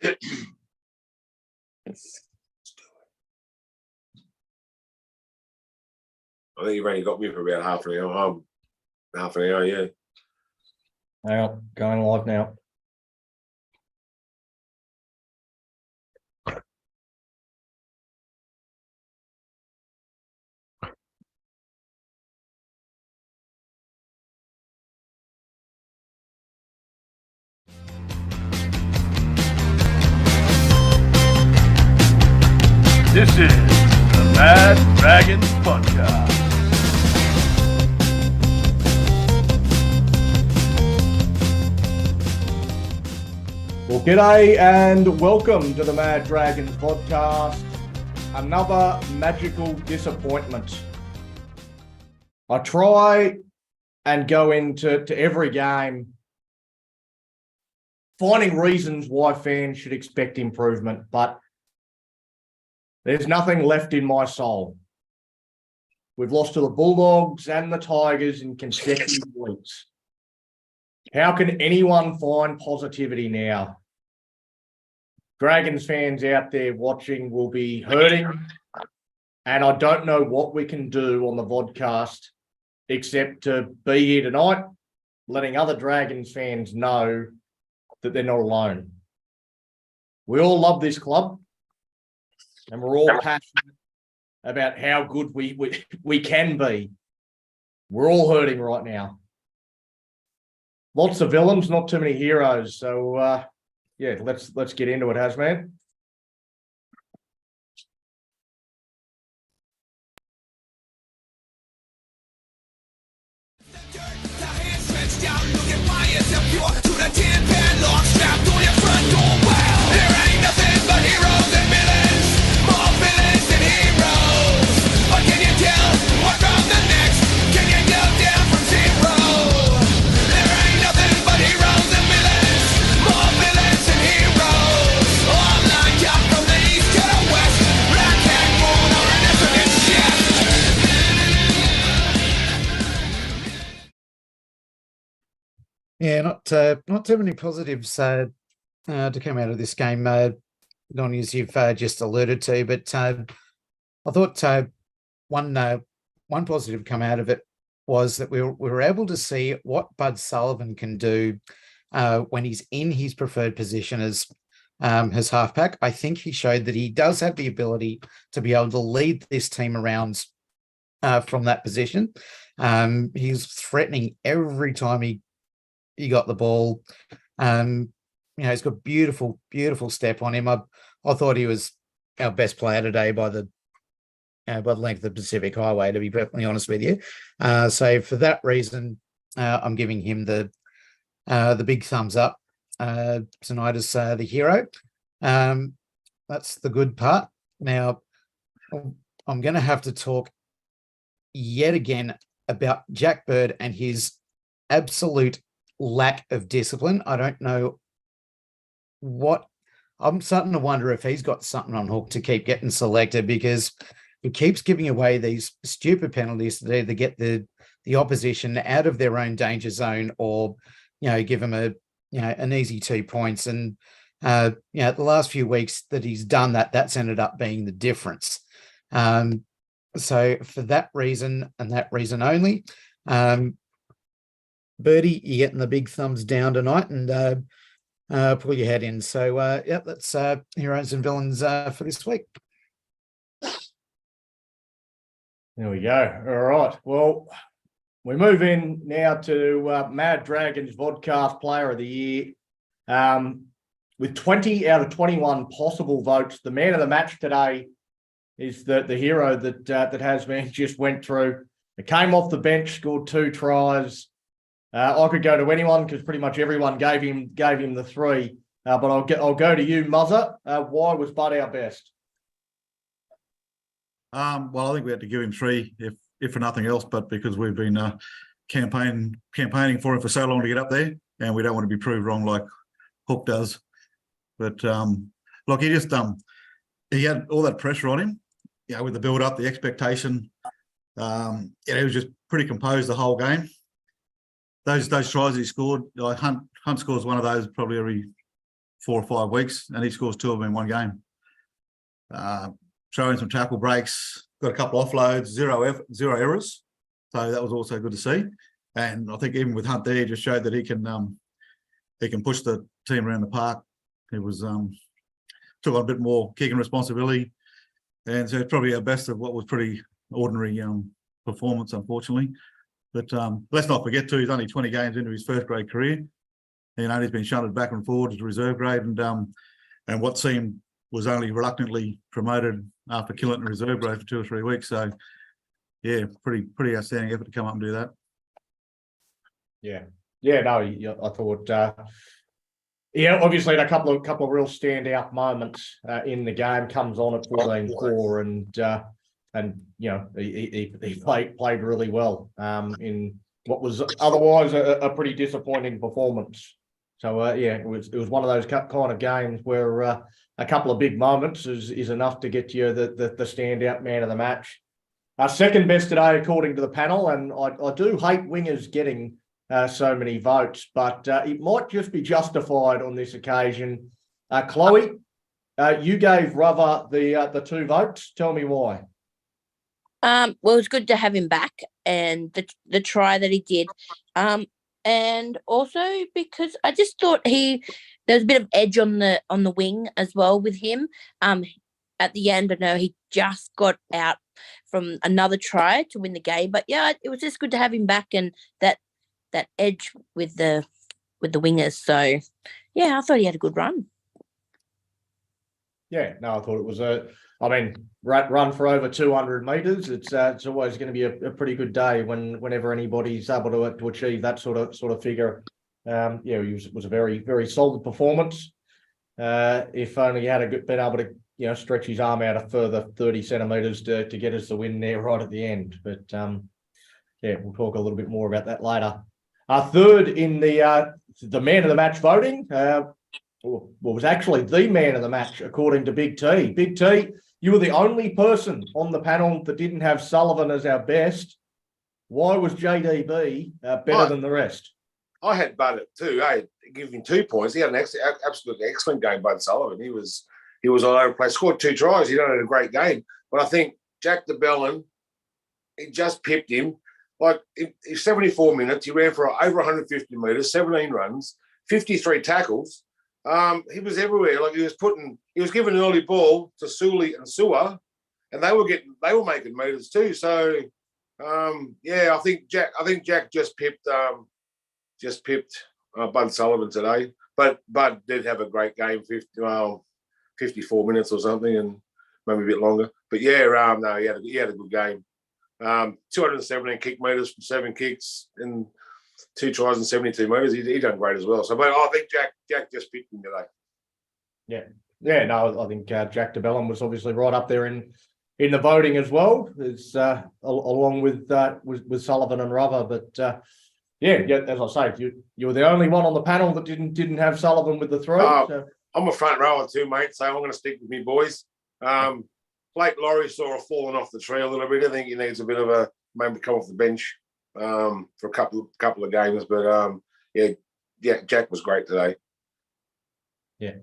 I think you've only got me for about half an hour. Half an hour, yeah. Hang on, going live now. This is the Mad Dragons Podcast. Well, g'day and welcome to the Mad Dragons Podcast. Another magical disappointment. I try and go into every game finding reasons why fans should expect improvement, but there's nothing left in my soul. We've lost to the Bulldogs and the Tigers in consecutive weeks. How can anyone find positivity now? Dragons fans out there watching will be hurting, and I don't know what we can do on the vodcast except to be here tonight, letting other Dragons fans know that they're not alone. We all love this club, and we're all passionate about how good we can be. We're all hurting right now. Lots of villains, not too many heroes. So, yeah, let's get into it, Hazman. Yeah, not too many positives to come out of this game, Donnie, as you've just alluded to. But I thought one positive come out of it was that we were able to see what Bud Sullivan can do when he's in his preferred position as halfback. I think he showed that he does have the ability to be able to lead this team around from that position. He's threatening every time he got the ball. He's got beautiful step on him. I thought he was our best player today by the length of the Pacific Highway, to be perfectly honest with you. So for that reason, I'm giving him the big thumbs up tonight as the hero. That's the good part. Now, I'm going to have to talk yet again about Jack Bird and his absolute lack of discipline. I don't know what I'm starting to wonder if he's got something on hook to keep getting selected, because he keeps giving away these stupid penalties that either get the opposition out of their own danger zone or give them an easy 2 points. And the last few weeks that he's done that's ended up being the difference. So for that reason and that reason only, Birdie, you're getting the big thumbs down tonight, and pull your head in. So, that's heroes and villains for this week. There we go. All right. Well, we move in now to Mad Dragons Vodcast Player of the Year. With 20 out of 21 possible votes, the man of the match today is the hero that Hazman just went through. It came off the bench, scored 2 tries. I could go to anyone because pretty much everyone gave him the 3. But I'll go to you, Muzzer. Why was Bud our best? Well, I think we had to give him 3, if for nothing else, but because we've been campaigning for him for so long to get up there, and we don't want to be proved wrong like Hook does. But look, he just he had all that pressure on him, with the build up, the expectation. He was just pretty composed the whole game. Those tries he scored, like Hunt scores one of those probably 4 or 5 weeks, and he scores 2 of them in one game. Throwing some tackle breaks, got a couple offloads, zero errors. So that was also good to see. And I think even with Hunt there, he just showed that he can push the team around the park. He was took on a bit more kicking responsibility, and so it's probably our best of what was pretty ordinary performance, unfortunately. But let's not forget too, he's only 20 games into his first grade career. You know, he's been shunted back and forward to reserve grade, and what seemed was only reluctantly promoted after killing the reserve grade for 2 or 3 weeks. So yeah, pretty outstanding effort to come up and do that. Yeah. No, I thought, obviously had a couple of real standout moments in the game. Comes on at 14-4, and he played really well in what was otherwise a pretty disappointing performance. So it was one of those kind of games where a couple of big moments is enough to get you the standout man of the match. Second best today, according to the panel, and I do hate wingers getting so many votes, but it might just be justified on this occasion. Chloe, you gave Rubber the 2 votes. Tell me why. Well, it was good to have him back, and the try that he did, and also because I just thought there was a bit of edge on the wing as well with him. At the end, I know he just got out from another try to win the game, but yeah, it was just good to have him back and that edge with the wingers. So yeah, I thought he had a good run. Yeah, no, I thought it was run for over 200 metres. It's always going to be a pretty good day whenever anybody's able to achieve that sort of figure. It was a very, very solid performance. If only he had been able to stretch his arm out a further 30 centimetres to get us the win there right at the end. But we'll talk a little bit more about that later. Third in the man of the match voting, was actually the man of the match according to Big T. Big T, you were the only person on the panel that didn't have Sullivan as our best. Why was JDB better than the rest? I had Buddett too. I give him 2 points. He had an absolutely excellent game, Bud Sullivan. He was all over the place. Scored 2 tries. He done a great game. But I think Jack de Belin, he just pipped him. Like in 74 minutes, he ran for over 150 metres, 17 runs, 53 tackles. He was everywhere. Like he was giving an early ball to Sully and Sewer, and they were making meters too. So I think Jack just pipped Bud Sullivan today. But Bud did have a great game, 54 minutes or something, and maybe a bit longer. But he had a good game. 217 kick meters from 7 kicks and 2 tries and 72 metres. He done great as well. So, but I think Jack just picked him today. Yeah. No, I think Jack de Belin was obviously right up there in the voting as well, as along with Sullivan and Rubber. But as I say, you were the only one on the panel that didn't have Sullivan with the 3. So. I'm a front rower too, mate. So I'm going to stick with me boys. Blake Laurie sort of fallen off the tree a little bit. I think he needs a bit of maybe come off the bench for a couple of games. But Jack was great today. Yeah.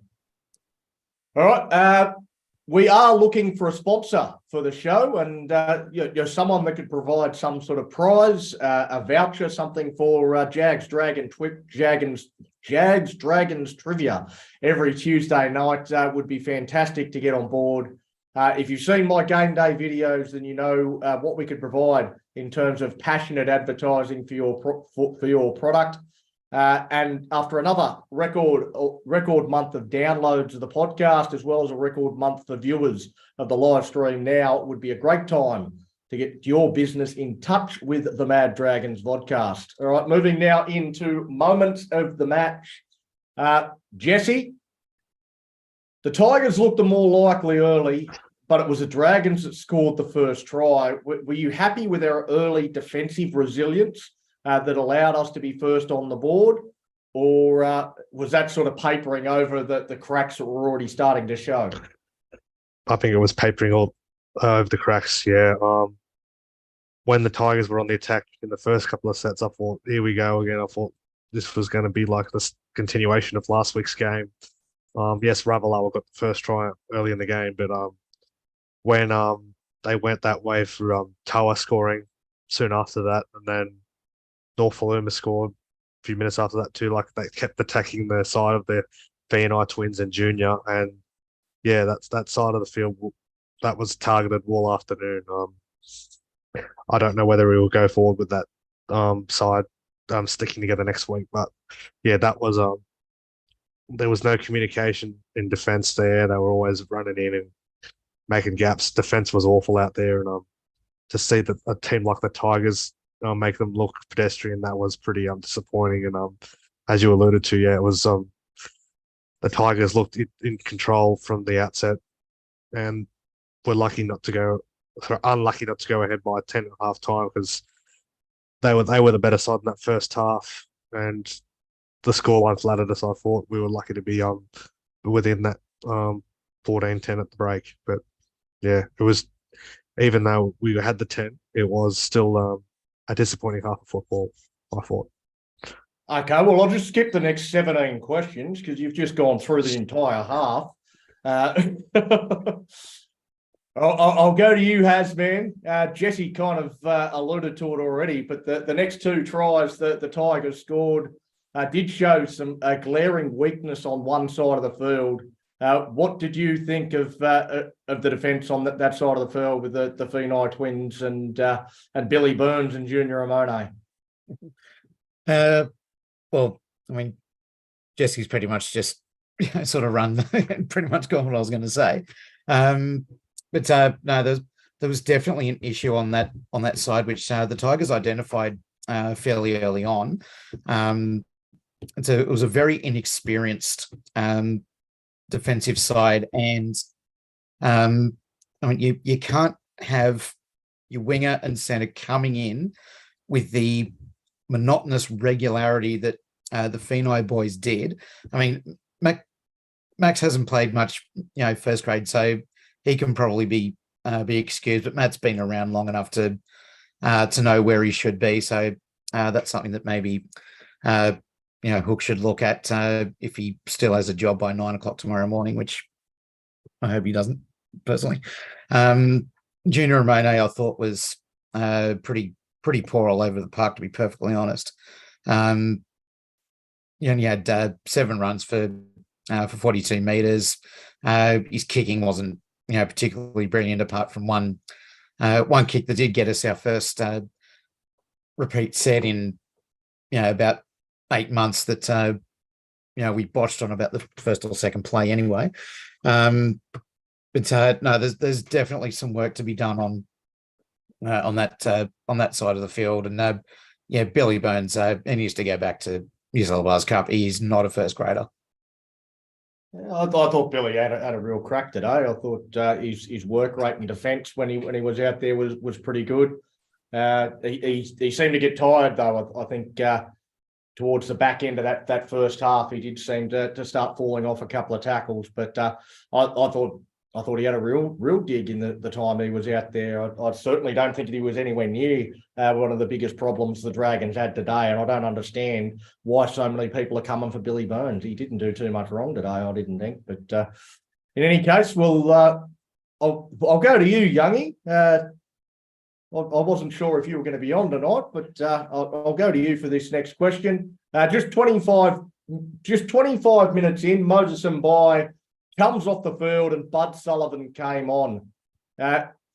All right. We are looking for a sponsor for the show, and you're someone that could provide some sort of prize, a voucher, something for Jags Dragons trivia every Tuesday night would be fantastic to get on board. If you've seen my game day videos, then you know what we could provide in terms of passionate advertising for your product. And after another record month of downloads of the podcast, as well as a record month for viewers of the live stream now, it would be a great time to get your business in touch with the Mad Dragons vodcast. All right, moving now into moments of the match. Jesse, the Tigers looked the more likely early, but it was the Dragons that scored the first try. Were you happy with our early defensive resilience that allowed us to be first on the board? Or was that sort of papering over the cracks that were already starting to show? I think it was papering all over the cracks, yeah. When the Tigers were on the attack in the first couple of sets, I thought, here we go again. I thought this was going to be like this continuation of last week's game. Yes, Ravalawa got the first try early in the game, but when they went that way for Toa scoring soon after that, and then North Faluma scored a few minutes after that too. Like they kept attacking the side of the VNI twins and Junior, and yeah, that's that side of the field that was targeted all afternoon. I don't know whether we will go forward with that side sticking together next week, but yeah, that was there was no communication in defence there. They were always running in and making gaps. Defence was awful out there, and to see that a team like the Tigers make them look pedestrian, that was pretty disappointing. And as you alluded to, yeah, it was the Tigers looked in control from the outset, and were unlucky not to go ahead by 10 at half time, because they were the better side in that first half, and the scoreline flattered us. I thought we were lucky to be within that 14-10 at the break. But yeah, it was, even though we had the 10, it was still a disappointing half of football, I thought. Okay, well, I'll just skip the next 17 questions because you've just gone through the entire half. I'll go to you, Hasman. Jesse kind of alluded to it already, but the next two tries that the Tigers scored did show some glaring weakness on one side of the field. What did you think of the defence on that side of the field with the Finai twins and Billy Burns and Junior Amone? Well, I mean, Jesse's pretty much just sort of run pretty much gone what I was going to say. But no, there was definitely an issue on that side, which the Tigers identified fairly early on. It was a very inexperienced defensive side, and I mean, you can't have your winger and centre coming in with the monotonous regularity that the Finai boys did. I mean, Max hasn't played much, first grade, so he can probably be excused. But Matt's been around long enough to know where he should be. So that's something that maybe Hook should look at if he still has a job by 9 o'clock tomorrow morning, which I hope he doesn't personally. Junior Amone, I thought, was pretty poor all over the park, to be perfectly honest. He only had 7 runs for 42 meters. His kicking wasn't particularly brilliant, apart from one kick that did get us our first repeat set in about 8 months that we botched on about the first or second play anyway. But no, there's definitely some work to be done on that side of the field. And Billy Burns, he needs to go back to New South Wales Cup. He's not a first grader. I thought Billy had a real crack today. I thought his work rate in defence when he was out there was pretty good. He seemed to get tired though. I think towards the back end of that first half, he did seem to start falling off a couple of tackles. But I thought he had a real dig in the time he was out there. I certainly don't think he was anywhere near one of the biggest problems the Dragons had today, and I don't understand why so many people are coming for Billy Burns. He didn't do too much wrong today, I didn't think. But in any case, I'll go to you, Youngie. I wasn't sure if you were going to be on tonight, but I'll go to you for this next question. Just 25 minutes in, Moses Mbai comes off the field and Bud Sullivan came on.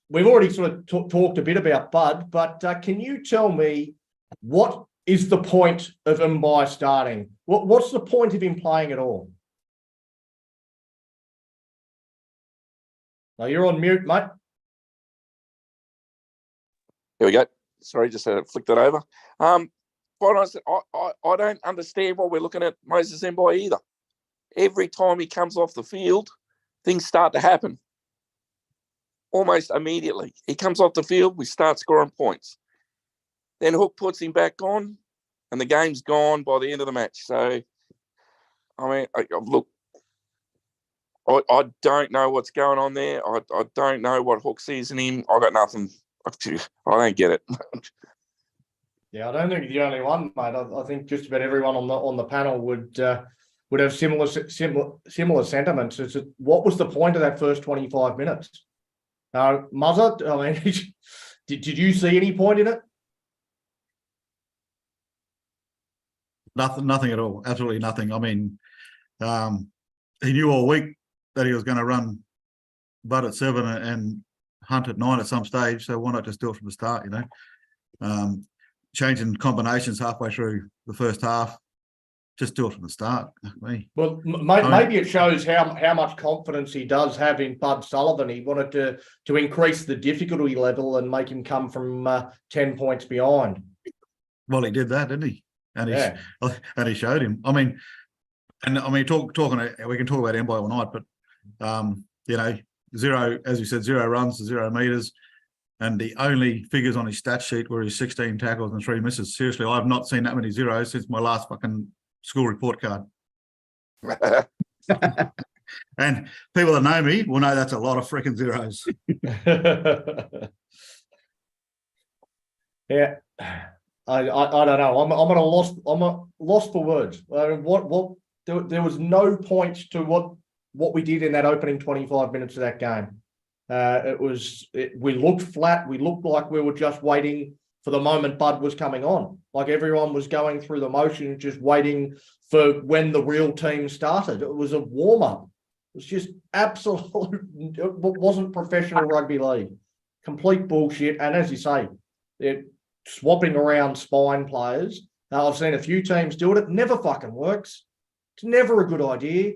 We've already sort of talked a bit about Bud, but can you tell me what is the point of Mbai starting? What's the point of him playing at all? No, you're on mute, mate. Here we go. Sorry, just flicked that over. Quite honestly, I don't understand why we're looking at Moses Mbai either. Every time he comes off the field, things start to happen. Almost immediately. He comes off the field, we start scoring points. Then Hook puts him back on, and the game's gone by the end of the match. So, I mean, look, I don't know what's going on there. I don't know what Hook sees in him. I got nothing. I don't get it. Yeah, I don't think you're the only one, mate. I think just about everyone on the panel would would have similar sentiments. It's what was the point of that first 25 minutes? Muzzer, I mean, did you see any point in it? Nothing at all. Absolutely nothing. I mean, he knew all week that he was going to run Bud at 7 and Hunt at 9 at some stage. So why not just do it from the start? You know, changing combinations halfway through the first half. Just do it from the start. Well, maybe it shows how much confidence he does have in Bud Sullivan. He wanted to increase the difficulty level and make him come from 10 points behind. Well, he did that, didn't he? And he showed him. I mean, talking. We can talk about Mbai all night, but you know, 0, as you said, 0 runs to 0 meters, and the only figures on his stat sheet were his 16 tackles and 3 misses. Seriously, I've not seen that many zeros since my last fucking school report card. And people that know me will know that's a lot of freaking zeros. Yeah. I don't know. I'm at a loss. I'm a loss for words. I mean, there was no point to what we did in that opening 25 minutes of that game. We looked flat. We looked like we were just waiting for the moment Bud was coming on. Like everyone was going through the motions, just waiting for when the real team started. It was a warm up. It was just absolute. It wasn't professional rugby league. Complete bullshit. And as you say, it. Swapping around spine players. I've seen a few teams do it. It never fucking works. It's never a good idea.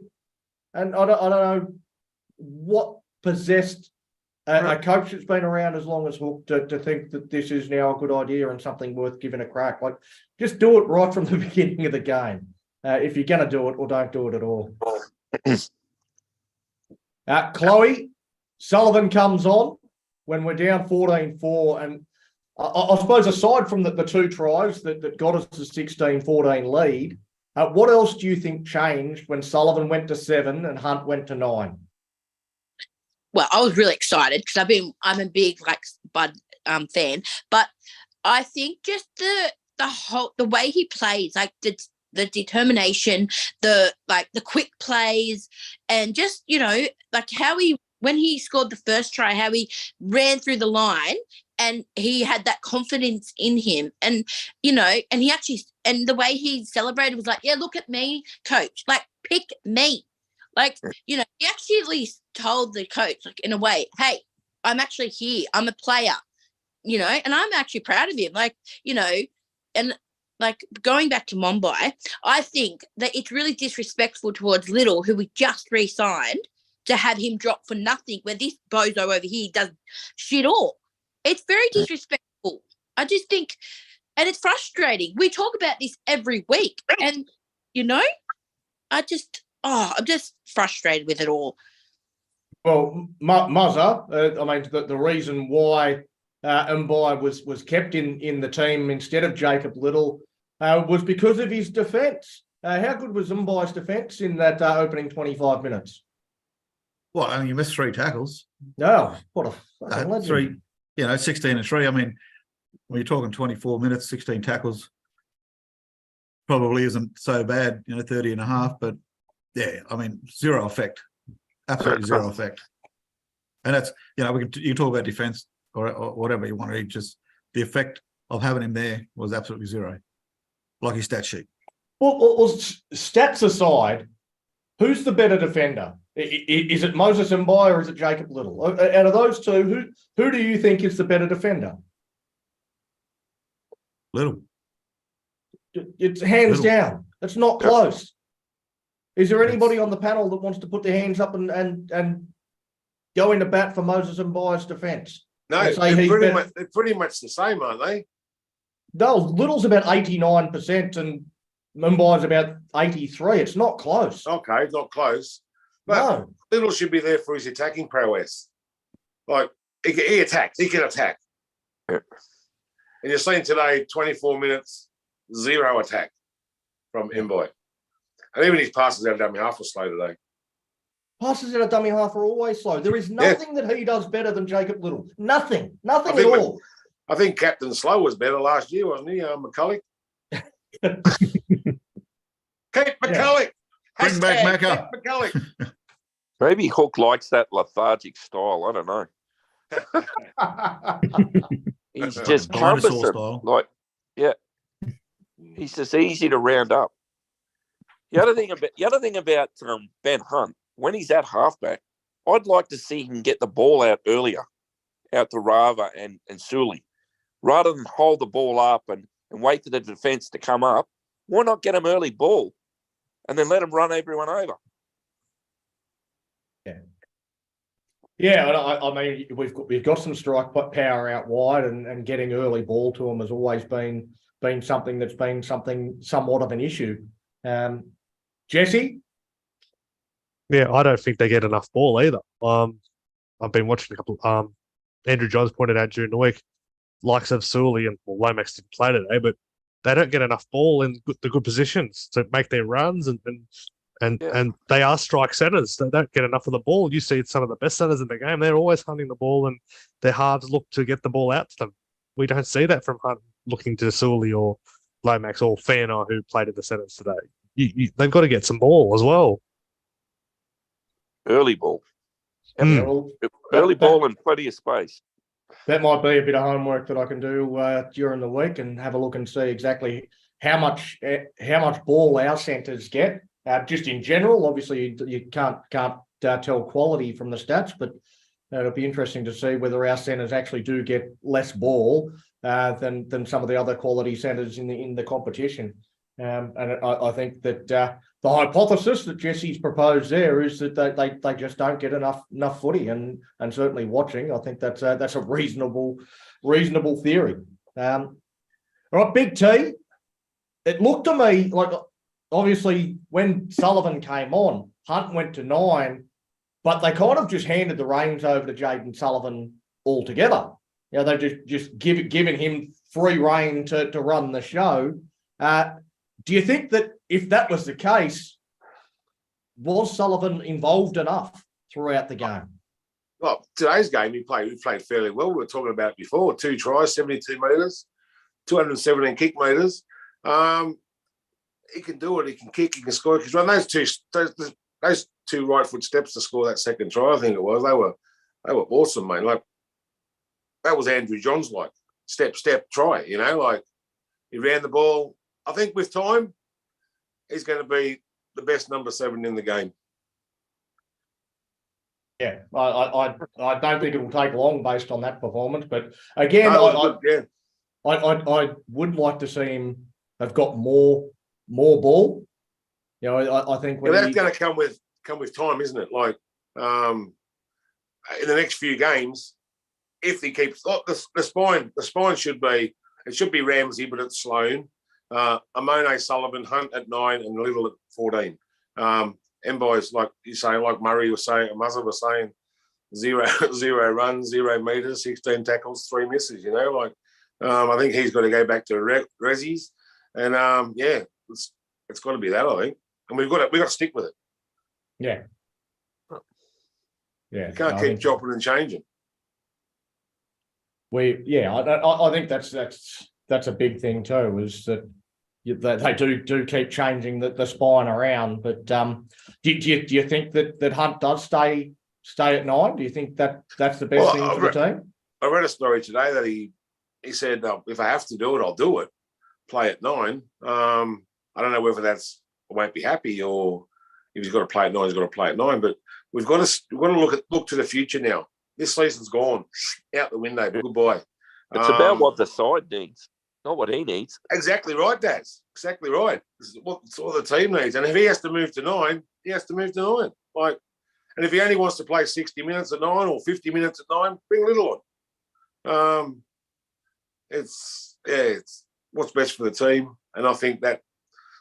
And I don't know what possessed a coach that's been around as long as Hook to think that this is now a good idea and something worth giving a crack. Like, just do it right from the beginning of the game. If you're going to do it, or don't do it at all. Chloe, Sullivan comes on when we're down 14-4, and I suppose aside from the 2 tries that got us the 16-14 lead, what else do you think changed when Sullivan went to 7 and Hunt went to 9? Well, I was really excited because I'm a big Bud fan, but I think just the way he plays, like the determination, the quick plays, and just, you know, like how when he scored the first try, how he ran through the line. And he had that confidence in him, and you know, and he actually, and the way he celebrated was like, "Yeah, look at me, coach. Like, pick me." Like, you know, he actually told the coach, like, in a way, "Hey, I'm actually here. I'm a player." You know, and I'm actually proud of him. Like, you know, and like going back to Mumbai, I think that it's really disrespectful towards Little, who we just re-signed, to have him drop for nothing. Where this bozo over here does shit all. It's very disrespectful. I just think, and it's frustrating. We talk about this every week, and you know, I'm just frustrated with it all. Well, Muzzer, I mean, the reason why Mbai was kept in the team instead of Jacob Little was because of his defence. How good was Mbai's defence in that opening 25 minutes? Well, I mean, you missed 3 tackles. No, what a fucking legend. 3. You know, 16 and 3. I mean, when you're talking 24 minutes, 16 tackles, probably isn't so bad, you know, 30 and a half. But yeah, I mean, 0 effect, absolutely 0 effect. And that's, you know, you can talk about defense or whatever you want to. Just the effect of having him there was absolutely 0, like his stat sheet. Well, stats aside, who's the better defender? Is it Moses Mbai or is it Jacob Little? Out of those two, who do you think is the better defender? Little. It's hands down. It's not close. Is there anybody on the panel that wants to put their hands up and go into bat for Moses Mbai's defence? No, they're pretty much the same, aren't they? No, Little's about 89% and Mbai's about 83%. It's not close. Okay, not close. But no. Little should be there for his attacking prowess. Like, he attacks. He can attack. Yeah. And you're seeing today, 24 minutes, 0 attack from Mbai. And even his passes out of dummy half were slow today. Passes out of dummy half are always slow. There is nothing that he does better than Jacob Little. Nothing at all. I think Captain Slow was better last year, wasn't he, McCulloch? Keep McCulloch. Bring back Hashtag Macca. Mick McCulloch. Maybe Hook likes that lethargic style. I don't know. He's Like just a dinosaur cumbersome. style. Like, yeah, he's just easy to round up. The other thing about Ben Hunt, when he's at halfback, I'd like to see him get the ball out earlier, out to Rava and Sully, rather than hold the ball up and wait for the defence to come up. Why not get him early ball and then let him run everyone over? Yeah, I mean, we've got some strike power out wide, and getting early ball to them has always been something that's been somewhat of an issue. Jesse? Yeah, I don't think they get enough ball either. I've been watching a couple. Andrew Johns pointed out during the week, likes of Sully and Lomax didn't play today, but they don't get enough ball in the good positions to make their runs, and they are strike centers. They don't get enough of the ball. You see some of the best centers in the game. They're always hunting the ball, and their halves look to get the ball out to them. We don't see that from Hunt looking to Sully or Lomax or Fana, who played in the centers today. They've got to get some ball as well. Early ball. Yeah, well, Early ball and plenty of space. that might be a bit of homework that I can do during the week and have a look and see exactly how much ball our centres get. Just in general, obviously you can't tell quality from the stats, but it'll be interesting to see whether our centres actually do get less ball than some of the other quality centres in the competition. And I think that the hypothesis that Jesse's proposed there is that they just don't get enough footy, and certainly watching, I think that's a reasonable theory. All right, Big T. It looked to me like, obviously, when Sullivan came on, Hunt went to 9, but they kind of just handed the reins over to Jaden Sullivan altogether. You know, they just giving him free rein to run the show. Do you think that if that was the case, was Sullivan involved enough throughout the game? Well, today's game, he played fairly well. We were talking about it before. 2 tries, 72 metres, 217 kick metres. He can do it. He can kick. He can score. Because run those two right foot steps to score that second try, I think it was. They were awesome, mate. Like, that was Andrew Johns, like step try. You know, like he ran the ball. I think with time, he's going to be the best number 7 in the game. Yeah, I don't think it'll take long based on that performance. But again, No, I would like to see him have got more ball. You know, I think that's going to come with time, isn't it? Like in the next few games, if he keeps the spine should be Ramsey, but it's Sloan. Amone, Sullivan, Hunt at 9 and Little at 14. Boys, like you say, like Murray was saying, Muzzer was saying, zero runs, 0 metres, 16 tackles, 3 misses. You know, like I think he's got to go back to Rezzies, and it's got to be that, I think, and we've got to stick with it. Yeah. You can't keep chopping and changing. I think that's a big thing too, is that they do keep changing the spine around. But do you think that Hunt does stay at 9? Do you think that's the best thing for the team? I read a story today that he said, if I have to do it, I'll do it. Play at 9. I don't know whether that's I won't be happy, or if he's got to play at 9, he's got to play at 9. But we've got to look to the future now. This season's gone out the window. Goodbye. It's about what the side needs, not what he needs. Exactly right, Daz. Exactly right. This is what the team needs. And if he has to move to 9, he has to move to 9. Like, and if he only wants to play 60 minutes at 9 or 50 minutes at 9, bring Little on. It's what's best for the team. And I think that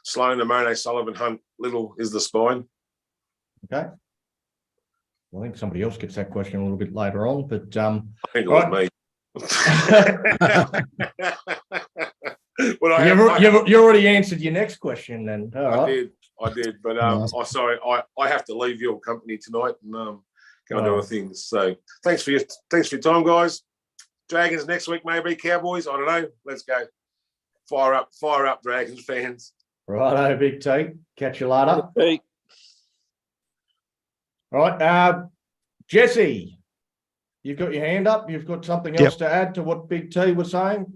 Sloan, Amone, Sullivan, Hunt, Little is the spine. Okay. Well, I think somebody else gets that question a little bit later on, but I think it was me. You already answered your next question then. I did, but sorry, I have to leave your company tonight and go and do other things. So thanks for your time, guys. Dragons next week, maybe Cowboys. I don't know. Let's go. Fire up, Dragons fans. Righto, Big T. Catch you later. Hey. All right. Jesse, you've got your hand up. You've got something else to add to what Big T was saying?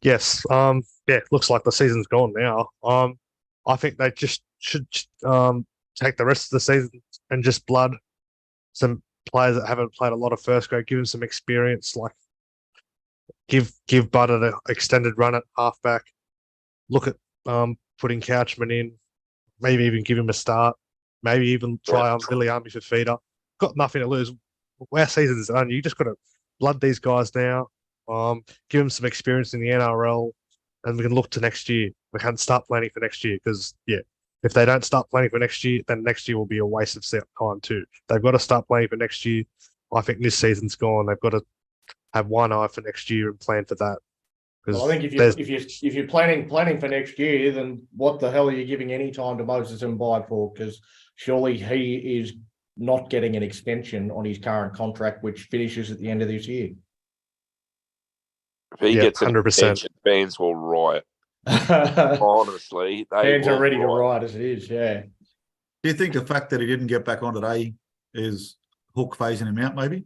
Yes. Yeah, looks like the season's gone now. I think they just should take the rest of the season and just blood some players that haven't played a lot of first grade, give them some experience, like give Bud an extended run at halfback. Look at putting Couchman in, maybe even give him a start, maybe even try Viliami for feeder. Got nothing to lose. Our season's done. You just got to blood these guys now. Give them some experience in the NRL, and we can look to next year. We can start planning for next year because, if they don't start planning for next year, then next year will be a waste of time too. They've got to start planning for next year. I think this season's gone. They've got to have one eye for next year and plan for that. Well, I think if you're planning for next year, then what the hell are you giving any time to Moses Mbai for? Because surely he is not getting an extension on his current contract, which finishes at the end of this year. If he gets 100%, fans will riot. Honestly, fans are ready to riot as it is. Yeah. Do you think the fact that he didn't get back on today is Hook phasing him out? Maybe.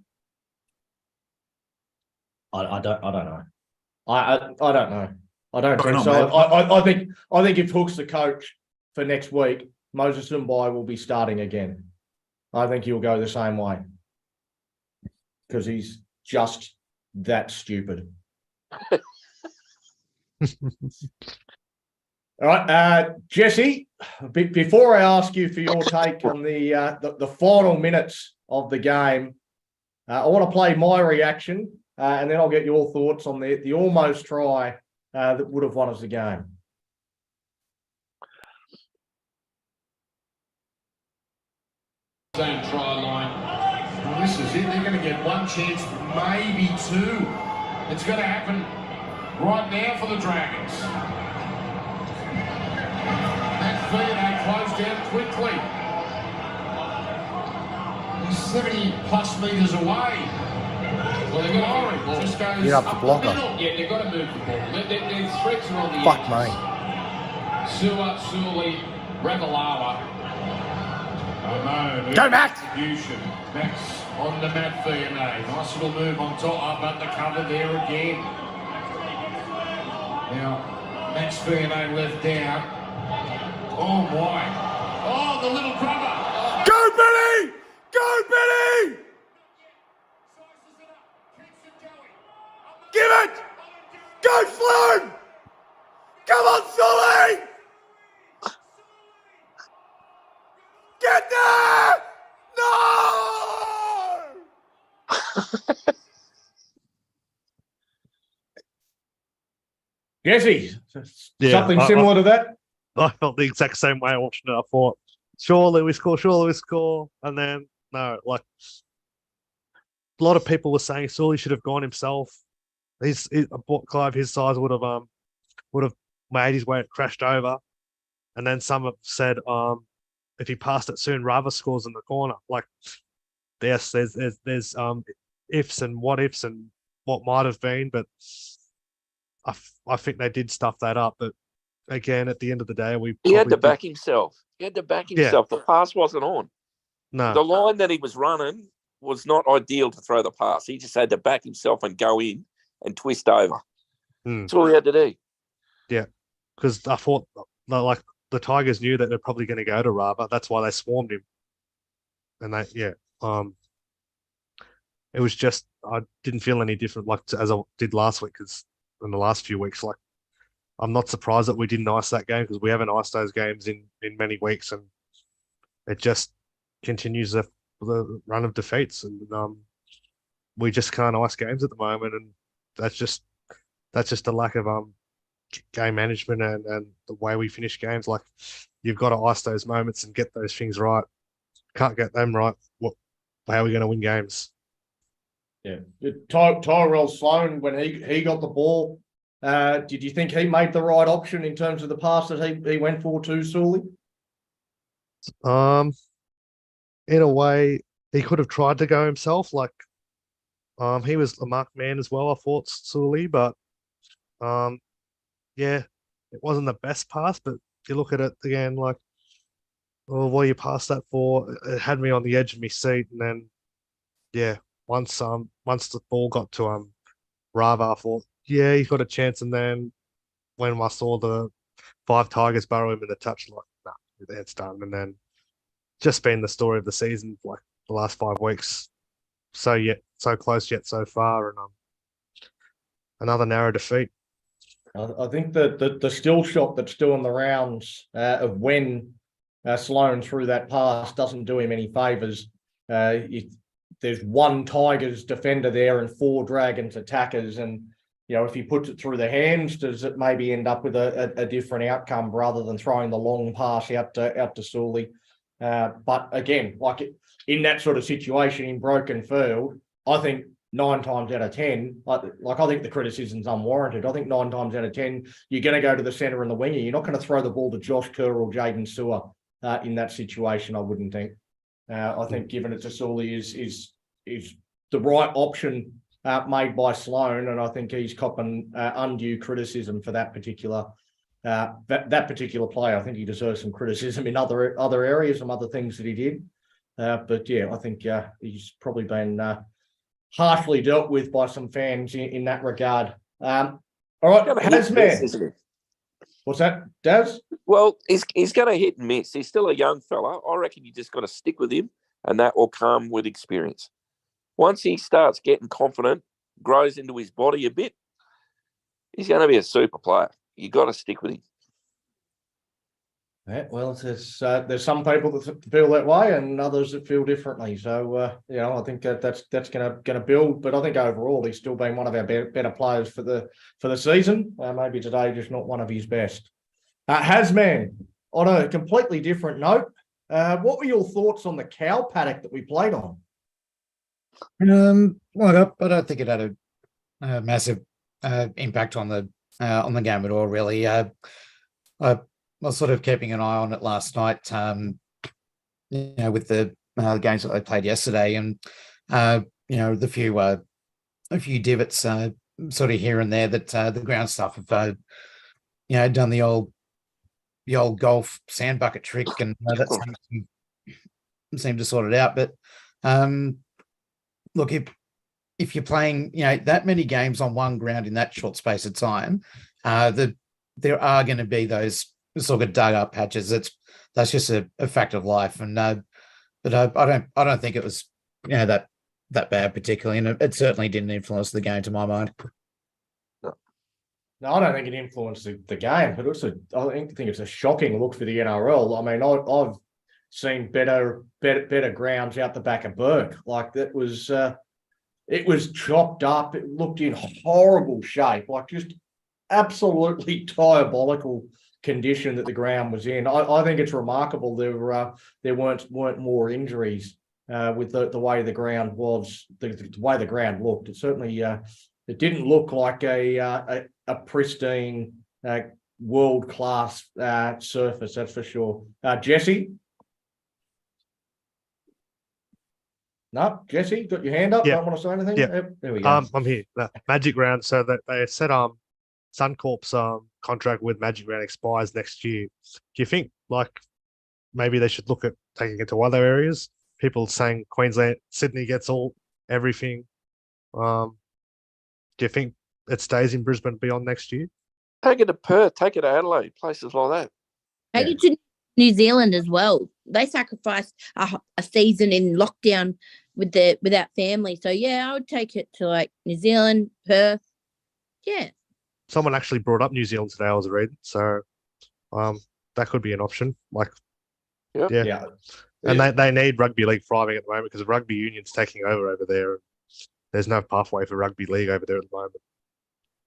I don't know. I don't know. I don't think not, so. mate. I think if Hook's the coach for next week, Moses Mbai will be starting again. I think he'll go the same way because he's just that stupid. All right, Jesse. Before I ask you for your take on the final minutes of the game, I want to play my reaction, and then I'll get your thoughts on the almost try that would have won us the game. Same try line. Well, this is it. They're going to get one chance, maybe two. It's going to happen right now for the Dragons. That they close down quickly. He's 70+ metres away. Well, they've got to just goes get up the blocker. Yeah, they've got to move the ball. Their threats are on the Fuck edges. Sully, Ravalawa. Oh no. Go, Matt! Execution. Max on the mat for you, mate. Nice little move on top, up under cover there again. Now, Max Fiona left down. Oh my. Oh, the little grubber. Go, Billy! Go, Billy! Give it! Go, Sloan! Come on, Sully! Get there! No! Jesse, Yeah, something similar to that? I felt the exact same way watching it. I thought, surely we score. And then, no, like, a lot of people were saying Sully should have gone himself. Clive, his size would have made his way, crashed over. And then some have said, if he passed it soon, Rava scores in the corner. Like, yes, there's ifs and what ifs and what might have been, but I think they did stuff that up. But again, at the end of the day, he had to back himself. The pass wasn't on. No, the line that he was running was not ideal to throw the pass. He just had to back himself and go in and twist over. That's all he had to do. Yeah, because I thought like the Tigers knew that they're probably going to go to Rava. That's why they swarmed him. And it was just I didn't feel any different as I did last week because in the last few weeks, like I'm not surprised that we didn't ice that game because we haven't iced those games in many weeks, and it just continues the run of defeats, and we just can't ice games at the moment, and that's just a lack of game management and the way we finish games. Like you've got to ice those moments and get those things right. Can't get them right. How are we going to win games? Yeah, Tyrell Sloan, when he got the ball, did you think he made the right option in terms of the pass that he went for to Sully? In a way, he could have tried to go himself. Like, he was a marked man as well, I thought, Sully, but yeah, it wasn't the best pass. But if you look at it again, like what you passed that for? It had me on the edge of my seat, and then yeah, once the ball got to Rava, I thought, yeah, he's got a chance. And then when I saw the 5 Tigers burrow him in the touch, like, nah, it's done. And then just been the story of the season, like the last 5 weeks. So close yet so far, and another narrow defeat. I think that the still shot that's doing the rounds of when Sloan threw that pass doesn't do him any favours. There's one Tigers defender there and 4 Dragons attackers, and if he puts it through the hands, does it maybe end up with a different outcome rather than throwing the long pass out to Sully? But again, in that sort of situation in broken field, I think 9 times out of 10, I think the criticism's unwarranted. I think 9 times out of 10, you're going to go to the centre and the winger. You're not going to throw the ball to Josh Kerr or Jaden Sewer in that situation, I wouldn't think. I think giving it to Sully is the right option made by Sloan, and I think he's copping undue criticism for that particular play. I think he deserves some criticism in other areas, some other things that he did. But yeah, I think he's probably been harshly dealt with by some fans in that regard. All right, Hazman. What's that, Daz? Well, he's going to hit and miss. He's still a young fella. I reckon you just got to stick with him, and that will come with experience. Once he starts getting confident, grows into his body a bit, he's going to be a super player. You got to stick with him. Yeah, well, there's some people that feel that way and others that feel differently. So I think that's going to build. But I think overall he's still been one of our better players for the season. Maybe today just not one of his best. Hazman, on a completely different note, what were your thoughts on the cow paddock that we played on? Well, I don't think it had a massive impact on the game at all. Really, I was sort of keeping an eye on it last night. With the games that they played yesterday, and a few divots sort of here and there that the ground stuff have done the old golf sand bucket trick, and that seemed to sort it out. But look, if you're playing that many games on one ground in that short space of time, there are going to be those sort of dug up patches. That's just a fact of life, and but I don't think it was that bad particularly, and it certainly didn't influence the game to my mind. No, I don't think it influenced the game, but also I think it's a shocking look for the NRL. I mean, I've seen better grounds out the back of Burke. Like that was it was chopped up. It looked in horrible shape, like just absolutely diabolical condition that the ground was in. I think it's remarkable there weren't more injuries with the way the ground was, the way the ground looked. It certainly it didn't look like a pristine world-class surface, that's for sure. Jesse? No, Jesse, got your hand up? Yeah. Don't want to say anything? Yeah. There we go. I'm here. Magic Round. So that they said Suncorp's contract with Magic Round expires next year. Do you think maybe they should look at taking it to other areas? People saying Queensland, Sydney gets everything. Do you think it stays in Brisbane beyond next year? Take it to Perth, take it to Adelaide, places like that. Take it to New Zealand as well. They sacrificed a season in lockdown without family. So yeah, I would take it to New Zealand, Perth. Yeah. Someone actually brought up New Zealand today, I was reading. So that could be an option. Yeah. And they need rugby league thriving at the moment because rugby union's taking over there. There's no pathway for rugby league over there at the moment.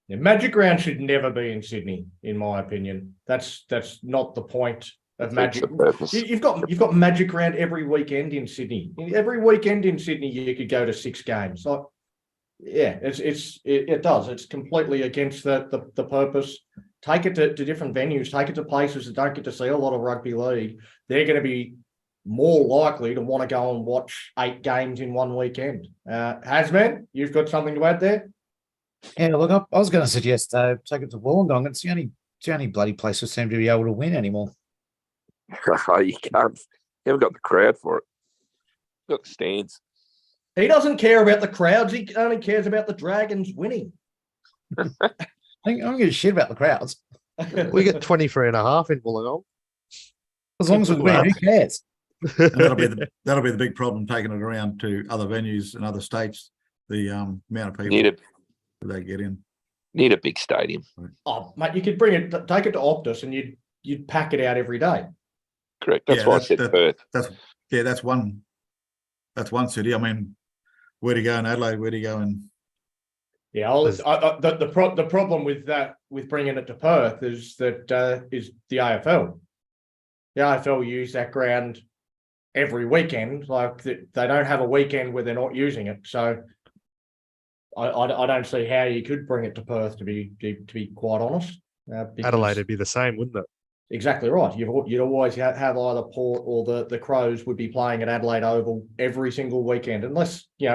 Yeah, Magic Round should never be in Sydney, in my opinion. That's not the point of Magic. You've got Magic Round every weekend in Sydney. Every weekend in Sydney, you could go to 6 games. It does. It's completely against the purpose. Take it to different venues. Take it to places that don't get to see a lot of rugby league. They're going to be more likely to want to go and watch 8 games in one weekend. Hazman, you've got something to add there? Yeah, look, I was going to suggest take it to Wollongong. It's the only bloody place we seem to be able to win anymore. You You haven't got the crowd for it. You've got the stands. He doesn't care about the crowds. He only cares about the Dragons winning. I don't give a shit about the crowds. We get 23 and a half in Wollongong. As long as we win, who cares? And that'll be the big problem, taking it around to other venues and other states. The amount of people that they get in. Need a big stadium. Oh, mate, you could take it to Optus, and you'd pack it out every day. Correct. That's why I said Perth. That's one city. I mean, where to go in Adelaide? Where to go in? Yeah, the problem with that, with bringing it to Perth, is that is the AFL. The AFL use that ground every weekend. Like they don't have a weekend where they're not using it. So I don't see how you could bring it to Perth, to be quite honest. Adelaide would be the same, wouldn't it? Exactly right. You'd always have either Port or the Crows would be playing at Adelaide Oval every single weekend, unless they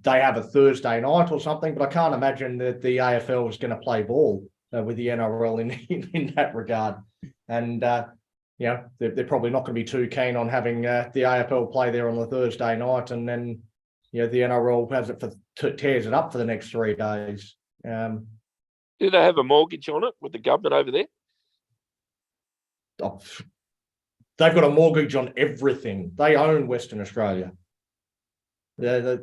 have a Thursday night or something. But I can't imagine that the AFL is going to play ball with the NRL in that regard. And they're probably not going to be too keen on having the AFL play there on the Thursday night, and then the NRL has it tears it up for the next 3 days. Do they have a mortgage on it with the government over there? Oh, they've got a mortgage on everything. They own Western Australia. When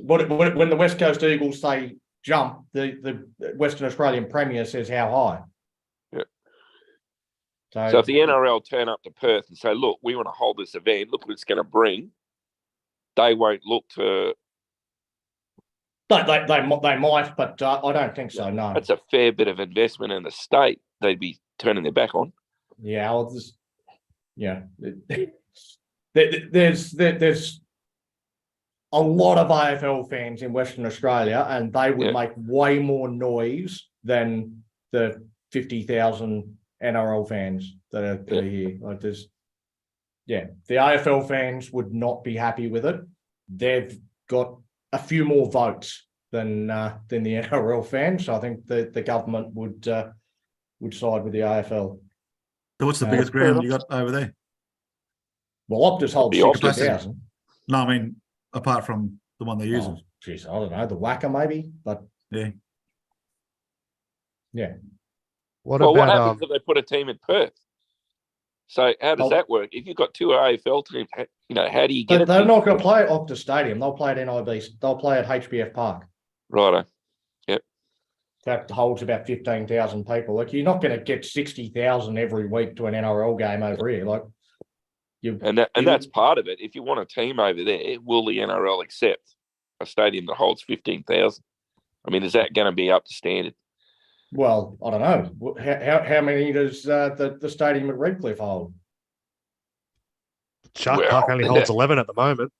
the West Coast Eagles say jump, the Western Australian Premier says how high. Yeah. So if the NRL turn up to Perth and say, look, we want to hold this event, look what it's going to bring, they won't look to... They might, but I don't think so, no. That's a fair bit of investment in the state they'd be turning their back on. Yeah, there's a lot of AFL fans in Western Australia, and they would make way more noise than the 50,000 NRL fans that are here. Like the AFL fans would not be happy with it. They've got a few more votes than the NRL fans, so I think the government would side with the AFL. So what's the biggest ground you got over there? Well, Optus holds 60,000. No, I mean, apart from the one they're using. Geez, I don't know, the Wacker maybe, but yeah. What happens if they put a team in Perth? So how does that work? If you've got two AFL teams, how do you get it? They're not going to play at Optus Stadium. They'll play at NIB. They'll play at HBF Park. Righto. Yep. That holds about 15,000 people. Like, you're not going to get 60,000 every week to an NRL game over here. Like, that's part of it. If you want a team over there, will the NRL accept a stadium that holds 15,000? I mean, is that going to be up to standard? Well, I don't know. How many does the stadium at Redcliffe hold? Shark Park only holds 11 at the moment.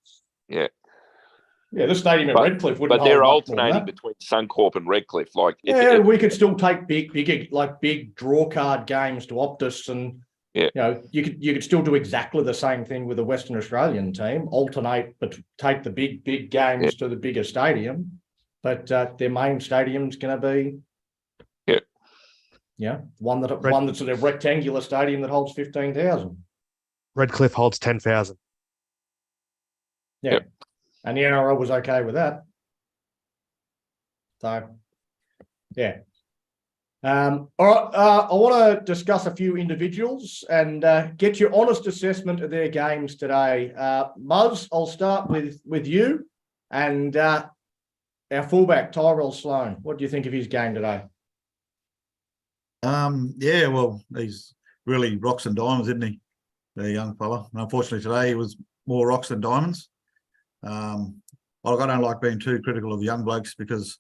Yeah. Yeah, the stadium at Redcliffe wouldn't. But they're alternating between Suncorp and Redcliffe. We could still take big draw card games to Optus, and you could still do exactly the same thing with the Western Australian team. Alternate, but take the big games to the bigger stadium. But their main stadium's going to be one that's a rectangular stadium that holds 15,000. Redcliffe holds 10,000. Yeah. And the NRL was okay with that. So, yeah. All right. I want to discuss a few individuals and get your honest assessment of their games today. Muzz, I'll start with you and our fullback, Tyrell Sloan. What do you think of his game today? Well, he's really rocks and diamonds, isn't he? The young fella. And unfortunately, today he was more rocks than diamonds. I don't like being too critical of the young blokes because,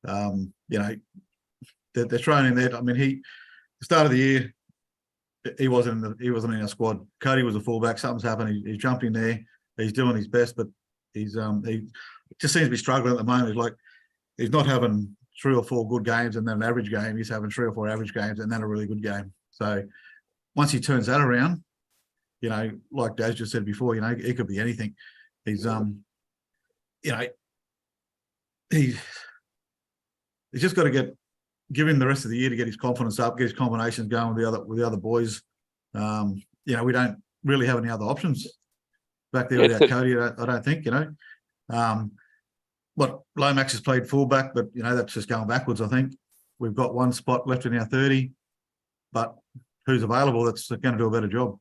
they're thrown in there. I mean, the start of the year, he wasn't in our squad. Cody was a fullback. Something's happened. He's jumped in there. He's doing his best, but he just seems to be struggling at the moment. He's not having 3 or 4 good games and then an average game. He's having 3 or 4 average games and then a really good game. So once he turns that around, like Daz just said before, he could be anything. He's he's just got to give him the rest of the year to get his confidence up, get his combinations going with the other boys. We don't really have any other options back there without Cody. I don't think, What Lomax has played fullback, but that's just going backwards. I think we've got one spot left in our 30, but who's available that's going to do a better job?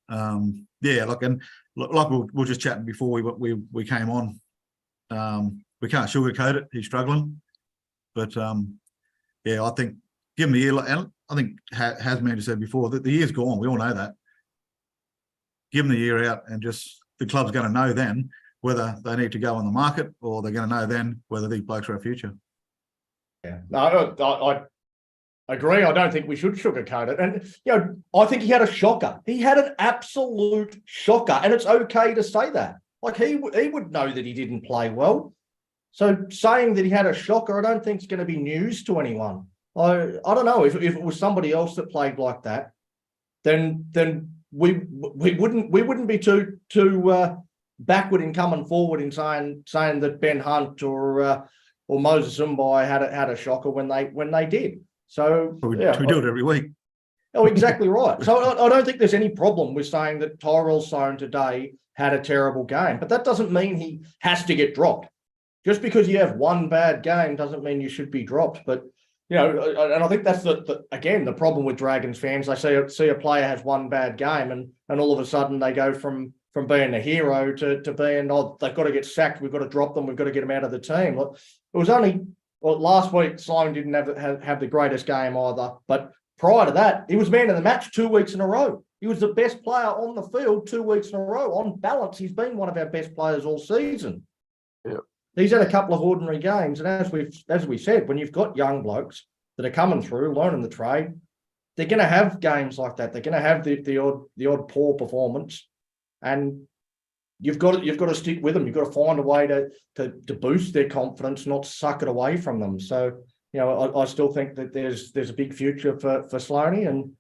Like we were just chatting before we came on. We can't sugarcoat it. He's struggling, but I think give him the year. And I think Hasman just said before that the year's gone. We all know that. Give him the year out, and just the club's going to know then whether they need to go on the market, or they're going to know then whether these blokes are our future. Yeah, no, I agree. I don't think we should sugarcoat it. And, I think he had a shocker. He had an absolute shocker. And it's okay to say that. Like, he would know that he didn't play well. So saying that he had a shocker, I don't think is going to be news to anyone. I don't know. If it was somebody else that played like that, then we wouldn't be too backward in coming forward in saying that Ben Hunt or Moses Mbai had a shocker when they did. So we do it every week. Oh, exactly right. So I don't think there's any problem with saying that Tyrell Sloan today had a terrible game, but that doesn't mean he has to get dropped. Just because you have one bad game doesn't mean you should be dropped. But and I think that's again the problem with Dragons fans. They see a player has one bad game, and all of a sudden they go from being a hero to being, they've got to get sacked, we've got to drop them, we've got to get them out of the team. Look, it was only last week Sloan didn't have the greatest game either, but prior to that, he was man of the match 2 weeks in a row. He was the best player on the field 2 weeks in a row. On balance, he's been one of our best players all season. Yeah. He's had a couple of ordinary games, and as we said, when you've got young blokes that are coming through, learning the trade, they're going to have games like that. They're going to have the odd poor performance, and you've got to stick with them. You've got to find a way to boost their confidence, not suck it away from them. So I still think that there's a big future for Sloaney, and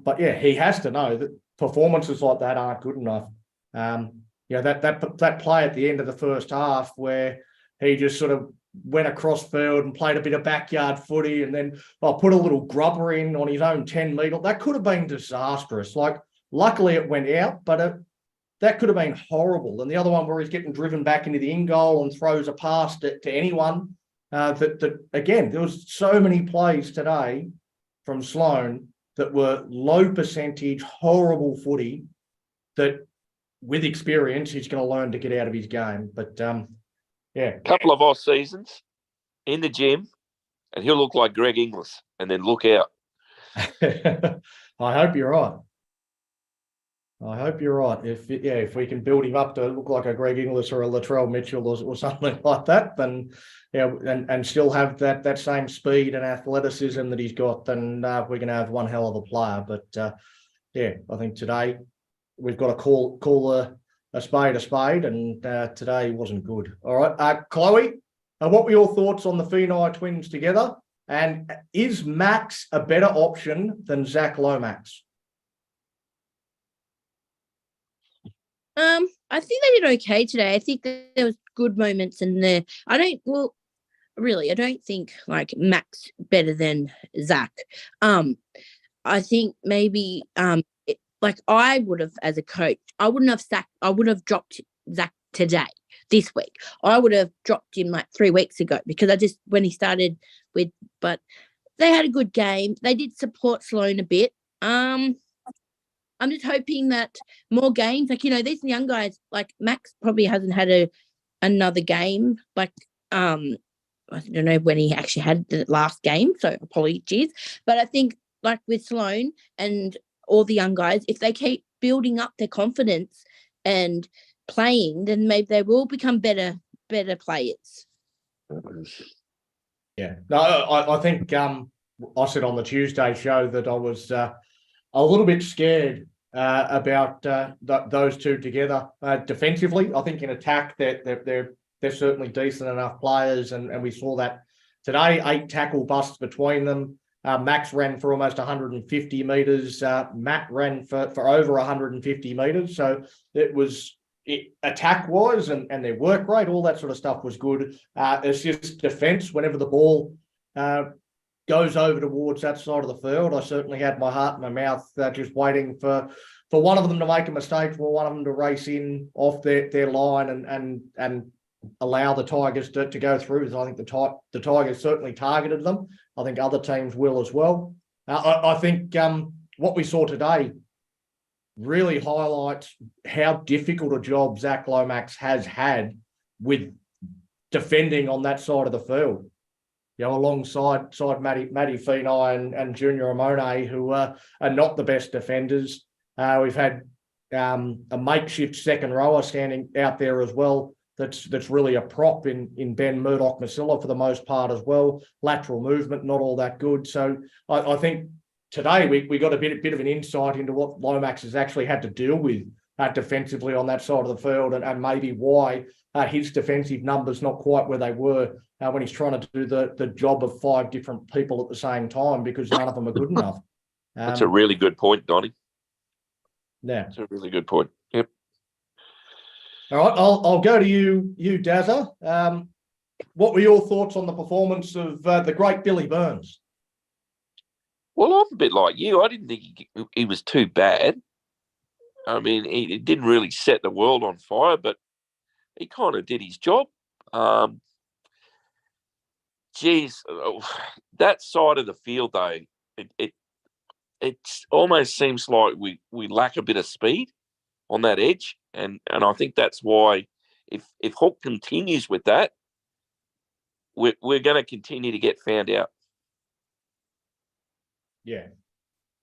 but he has to know that performances like that aren't good enough. That play at the end of the first half where he just sort of went across field and played a bit of backyard footy, and then put a little grubber in on his own 10 metre. That could have been disastrous. Like, luckily it went out, but that could have been horrible. And the other one where he's getting driven back into the in goal and throws a pass to anyone. That again, there was so many plays today from Sloan that were low percentage, horrible footy that with experience, he's going to learn to get out of his game. But couple of off seasons in the gym, and he'll look like Greg Inglis, and then look out. I hope you're right. If we can build him up to look like a Greg Inglis or a Latrell Mitchell or something like that, then and still have that same speed and athleticism that he's got, then we're going to have one hell of a player. But I think today we've got to call a spade, and today wasn't good. All right, Chloe, what were your thoughts on the Finai twins together? And is Max a better option than Zach Lomax? I think they did okay today. I think that there was good moments in there. I don't think like Max better than Zach. I think maybe I would have, as a coach, I would have dropped Zach today, this week. I would have dropped him like 3 weeks ago, because when he started but they had a good game. They did support Sloan a bit. I'm just hoping that more games, these young guys, like Max probably hasn't had another game. I don't know when he actually had the last game, so apologies. But I think like with Sloan and all the young guys, if they keep building up their confidence and playing, then maybe they will become better players. Yeah. No, I think I said on the Tuesday show that I was a little bit scared about those two together defensively. I think in attack they're certainly decent enough players, and we saw that today. 8 tackle busts between them. Max ran for almost 150 metres. Matt ran for over 150 metres. So it was attack-wise and their work rate, all that sort of stuff was good. It's just defence. Whenever the ball goes over towards that side of the field, I certainly had my heart in my mouth just waiting for for one of them to make a mistake, for one of them to race in off their line and allow the Tigers to go through. I think the Tigers certainly targeted them. I think other teams will as well. I think what we saw today really highlights how difficult a job Zach Lomax has had with defending on that side of the field. Alongside Matty Feeney and Junior Amone, who are not the best defenders. We've had a makeshift second rower standing out there as well. That's really a prop in Ben Murdoch-Masilla for the most part as well. Lateral movement, not all that good. So I think today we got a bit of an insight into what Lomax has actually had to deal with defensively on that side of the field, and maybe why his defensive numbers not quite where they were when he's trying to do the job of 5 different people at the same time, because none of them are good enough. That's a really good point, Donnie. Yeah, that's a really good point. Yep. All right, I'll go to you, Dazza. What were your thoughts on the performance of the great Billy Burns? Well, I'm a bit like you. I didn't think he was too bad. I mean, he didn't really set the world on fire, but he kind of did his job. That side of the field, though, it almost seems like we lack a bit of speed on that edge, and I think that's why if Hook continues with that, we're going to continue to get found out. Yeah,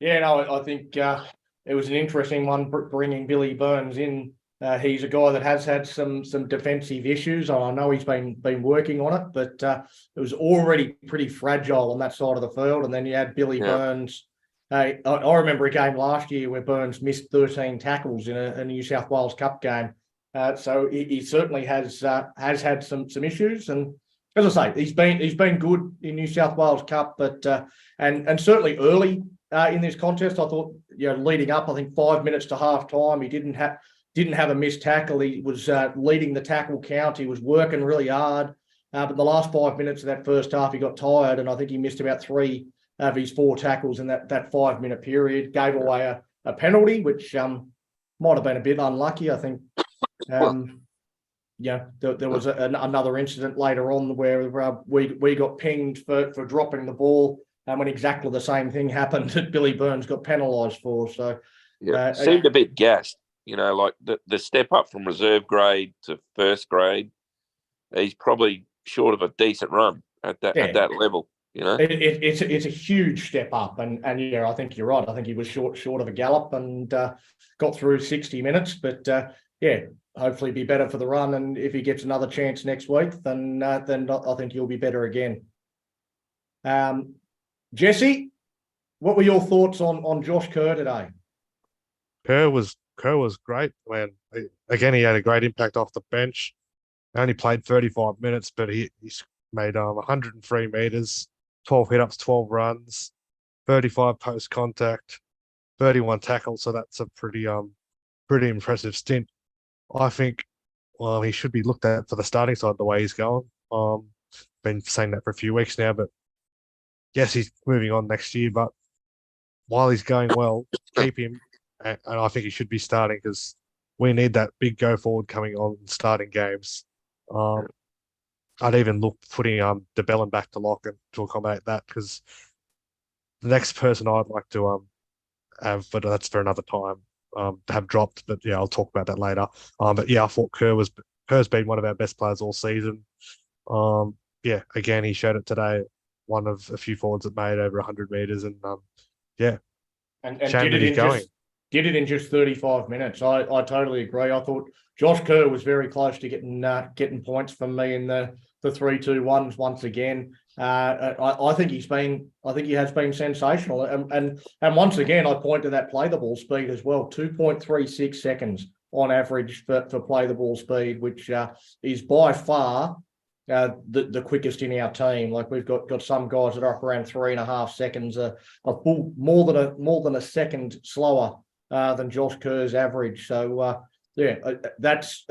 no, I think it was an interesting one bringing Billy Burns in. He's a guy that has had some defensive issues. I know he's been working on it, but it was already pretty fragile on that side of the field. And then you had Billy Burns. I remember a game last year where Burns missed 13 tackles in a New South Wales Cup game. So he certainly has had some issues. And as I say, he's been good in New South Wales Cup, but and certainly early in this contest, I thought, leading up, I think 5 minutes to half time, he didn't have a missed tackle. He was leading the tackle count. He was working really hard. But the last 5 minutes of that first half, he got tired, and I think he missed about 3 of his 4 tackles in that 5-minute period. Gave away a penalty, which might have been a bit unlucky. I think, there was another incident later on where we got pinged for dropping the ball, and when exactly the same thing happened that Billy Burns got penalised for. So seemed a bit gassed. Like the step up from reserve grade to first grade, he's probably short of a decent run at that level. It's a huge step up, and I think you're right. I think he was short of a gallop and got through 60 minutes, but hopefully be better for the run. And if he gets another chance next week, then I think he'll be better again. Jesse, what were your thoughts on Josh Kerr today? Kerr was great, man. Again, he had a great impact off the bench. He only played 35 minutes, but he made 103 meters, 12 hit-ups, 12 runs, 35 post-contact, 31 tackles. So that's a pretty impressive stint. I think he should be looked at for the starting side the way he's going. Been saying that for a few weeks now, but yes, he's moving on next year. But while he's going well, keep him. And I think he should be starting because we need that big go forward coming on starting games. I'd even look putting DeBellin back to lock and to accommodate that, because the next person I'd like to have, but that's for another time, to have dropped. But I'll talk about that later. But I thought Kerr's been one of our best players all season. Again, he showed it today. One of a few forwards that made over 100 meters, and and did it in just 35 minutes. I totally agree. I thought Josh Kerr was very close to getting points from me in the 3-2-1s once again. I think he has been sensational. And once again, I point to that play the ball speed as well. 2.36 seconds on average for play the ball speed, which is by far the quickest in our team. Like, we've got some guys that are up around 3.5 seconds, a full more than a second slower than Josh Kerr's average. So that's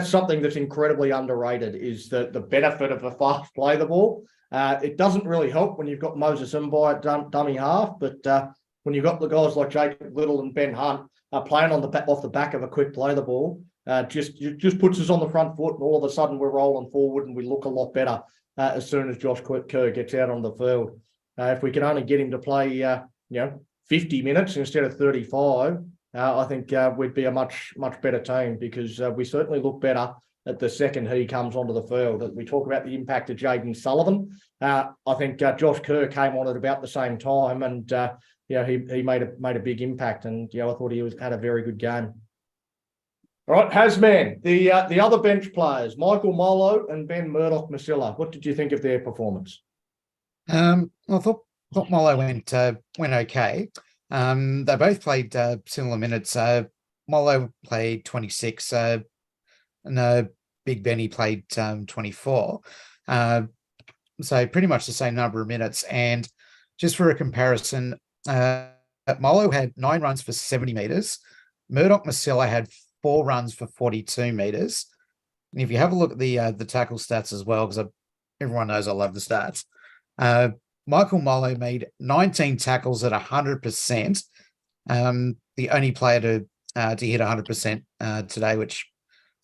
something that's incredibly underrated, is the benefit of a fast play the ball. It doesn't really help when you've got Moses Mbai at dummy half, but when you've got the guys like Jacob Little and Ben Hunt playing off the back of a quick play the ball, just puts us on the front foot, and all of a sudden we're rolling forward and we look a lot better as soon as Josh Kerr gets out on the field. If we can only get him to play, 50 minutes instead of 35, I think we'd be a much better team, because we certainly look better at the second he comes onto the field. We talk about the impact of Jaden Sullivan. I think Josh Kerr came on at about the same time, and he made a big impact, and I thought he had a very good game. All right, Hasman, the other bench players, Michael Molo and Ben Murdoch-Masila. What did you think of their performance? I thought Molo went okay. They both played similar minutes. Molo played 26, and Big Benny played 24. So pretty much the same number of minutes. And just for a comparison, Molo had 9 runs for 70 meters. Murdoch-Masila had 4 runs for 42 meters. And if you have a look at the tackle stats as well, because everyone knows I love the stats. Michael Molo made 19 tackles at 100%. The only player to hit 100% today, which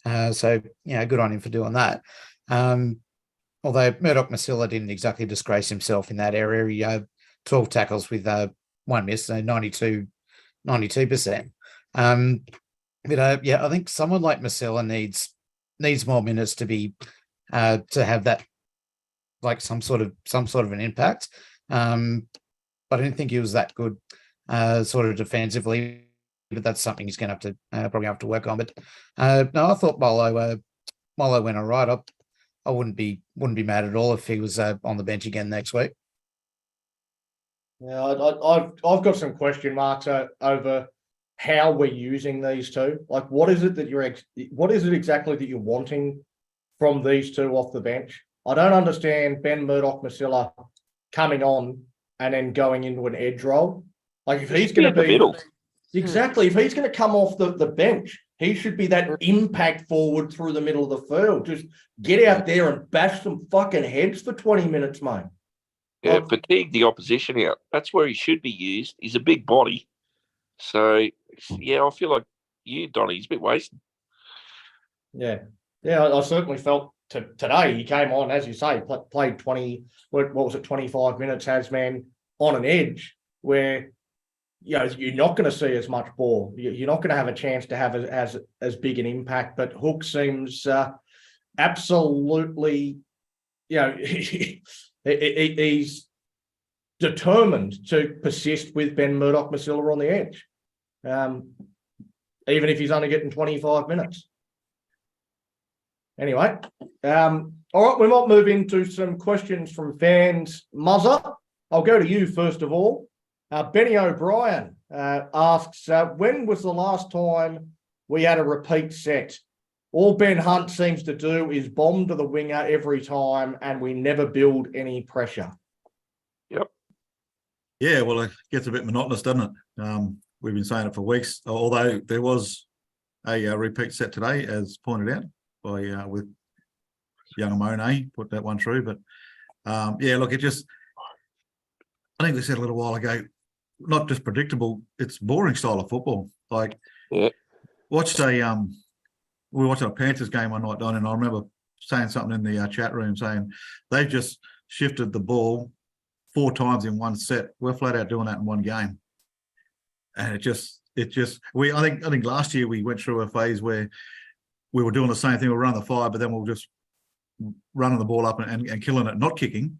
so good on him for doing that. Although Murdoch-Masila didn't exactly disgrace himself in that area. He had 12 tackles with 1 miss, so 92%. But I think someone like Masila needs more minutes to be to have that, like some sort of an impact. But I didn't think he was that good sort of defensively, but that's something he's going to have to probably have to work on. But no, I thought Molo went all right. I wouldn't be mad at all if he was on the bench again next week. Yeah, I've got some question marks over how we're using these two. Like, what is it exactly that you're wanting from these two off the bench? I don't understand Ben Murdoch-Masila coming on and then going into an edge role. Like, if he's going to be exactly, if he's going to come off the bench, he should be that impact forward through the middle of the field. Just get out there and bash some fucking heads for 20 minutes, mate. Yeah, fatigue the opposition out. That's where he should be used. He's a big body. So, yeah, I feel like Donnie, he's a bit wasted. Yeah. Yeah, I certainly felt today he came on, as you say, played 25 minutes, Hasman, on an edge where, you're not going to see as much ball. You're not going to have a chance to have as big an impact. But Hook seems absolutely, he's determined to persist with Ben Murdoch-Masila on the edge, even if he's only getting 25 minutes. Anyway, all right, we might move into some questions from fans. Muzzer, I'll go to you first of all. Benny O'Brien asks, when was the last time we had a repeat set? All Ben Hunt seems to do is bomb to the winger every time, and we never build any pressure. Yep. Yeah, well, it gets a bit monotonous, doesn't it? We've been saying it for weeks, although there was a repeat set today, as pointed out by with young Monet, put that one through. But look, I think we said a little while ago, not just predictable, it's boring style of football. Like, we watched a Panthers game one night, Don, and I remember saying something in the chat room saying they've just shifted the ball 4 times in one set. We're flat out doing that in one game, and I think last year we went through a phase where we were doing the same thing. We'll run the 5, but then we'll just running the ball up and killing it, not kicking.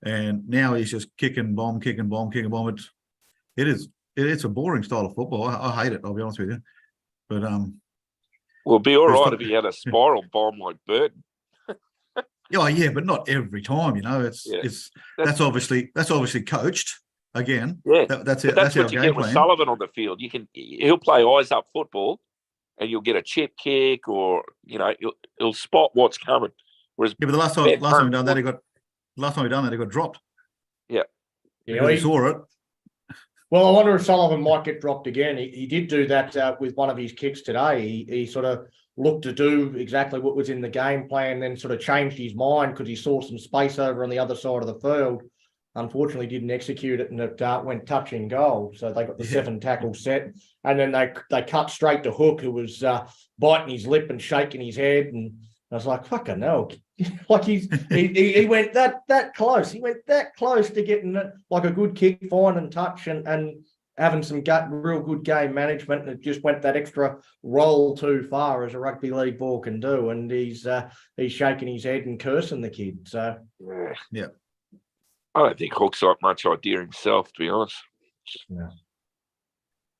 And now he's just kicking bomb. It's a boring style of football. I hate it, I'll be honest with you. But well, it'd be all right if he had a spiral bomb like Burton. Yeah, but not every time. That's obviously coached again. Yeah, that's it. That's our what you game get with plan. Sullivan on the field. He'll play eyes up football, and you'll get a chip kick, or he'll spot what's coming. Whereas but the last time we done that, he got dropped. Yeah, he saw it. Well, I wonder if Sullivan might get dropped again. He did do that with one of his kicks today. He sort of looked to do exactly what was in the game plan, then sort of changed his mind because he saw some space over on the other side of the field. unfortunately didn't execute it, and it went touch and goal. So they got the 7 tackle set, and then they cut straight to Hook, who was biting his lip and shaking his head, and I was like, fucking hell. Like he went that close. He went that close to getting it, like a good kick, finding touch and having some real good game management, and it just went that extra roll too far, as a rugby league ball can do. And he's shaking his head and cursing the kid. So yeah. I don't think Hook's got much idea himself, to be honest. Yeah.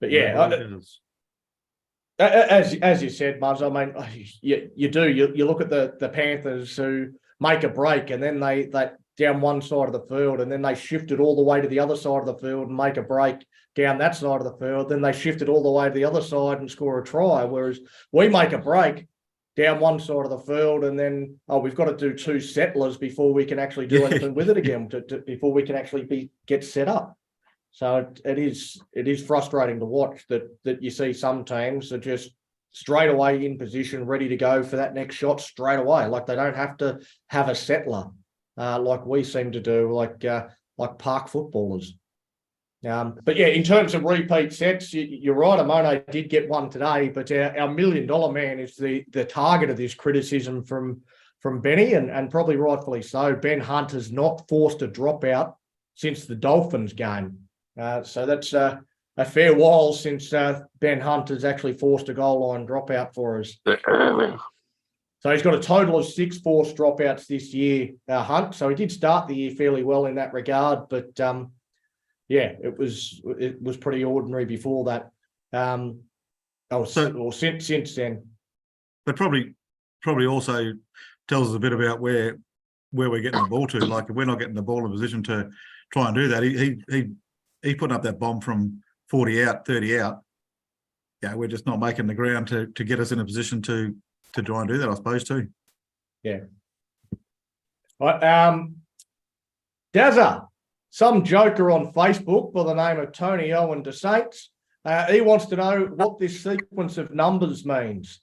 But yeah, as you said, Muzz, I mean, you do. You look at the Panthers who make a break, and then they down one side of the field, and then they shift it all the way to the other side of the field and make a break down that side of the field. Then they shift it all the way to the other side and score a try. Whereas we make a break down one side of the field, and then we've got to do 2 settlers before we can actually do anything with it again, before we can actually get set up. So it is frustrating to watch that you see some teams are just straight away in position, ready to go for that next shot straight away. Like they don't have to have a settler like we seem to do, like park footballers. But yeah, in terms of repeat sets, you're right. Amone did get one today, but our $1 million man is the target of this criticism from Benny, and probably rightfully so. Ben Hunt has not forced a dropout since the Dolphins game. So that's a fair while since Ben Hunt has actually forced a goal line dropout for us. So he's got a total of 6 forced dropouts this year, Hunt. So he did start the year fairly well in that regard, but yeah, it was pretty ordinary before that. Since then. But probably also tells us a bit about where we're getting the ball to. Like if we're not getting the ball in position to try and do that, he's putting up that bomb from 40 out, 30 out. Yeah, we're just not making the ground to get us in a position to try and do that, I suppose, too. Yeah. Right, Dazza, some joker on Facebook by the name of Tony Owen DeSaints, he wants to know what this sequence of numbers means.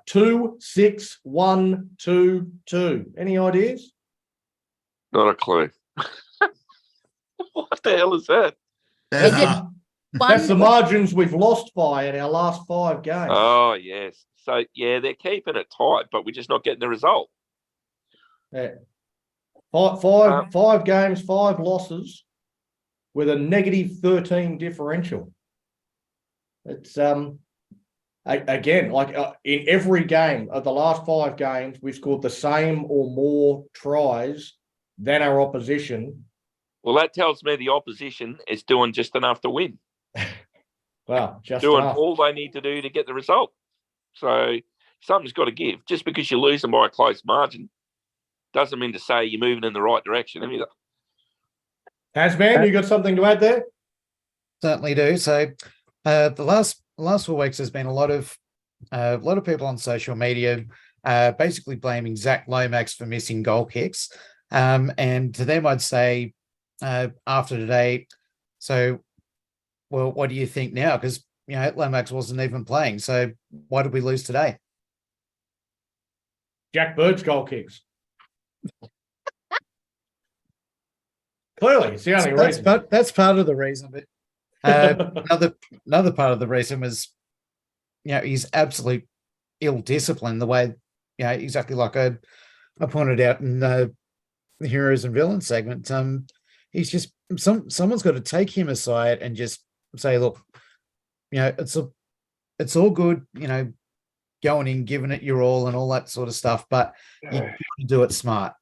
2, 6, 1, 2, 2. Any ideas? Not a clue. What the hell is that? That's the margins we've lost by in our last 5 games. Oh, yes. So, yeah, they're keeping it tight, but we're just not getting the result. Yeah. Five games, 5 losses with a -13 differential. It's again, like in every game of the last 5 games, we've scored the same or more tries than our opposition. Well, that tells me the opposition is doing just enough to win. Well, just doing enough. all they need to do to get the result. So something's got to give. Just because you're losing by a close margin doesn't mean to say you're moving in the right direction either. Tasman, you got something to add there? Certainly do. So the last 4 weeks, there's been a lot of people on social media basically blaming Zach Lomax for missing goal kicks. And to them, I'd say after today, so, well, what do you think now? Because, Lomax wasn't even playing. So why did we lose today? Jack Bird's goal kicks. Clearly, it's the only reason. That's part of the reason. But another part of the reason was, he's absolute ill-disciplined. The way, exactly like I pointed out in the heroes and villains segment. He's just someone's got to take him aside and just say, look, it's all good, going in, giving it your all and all that sort of stuff, but you got to do it smart.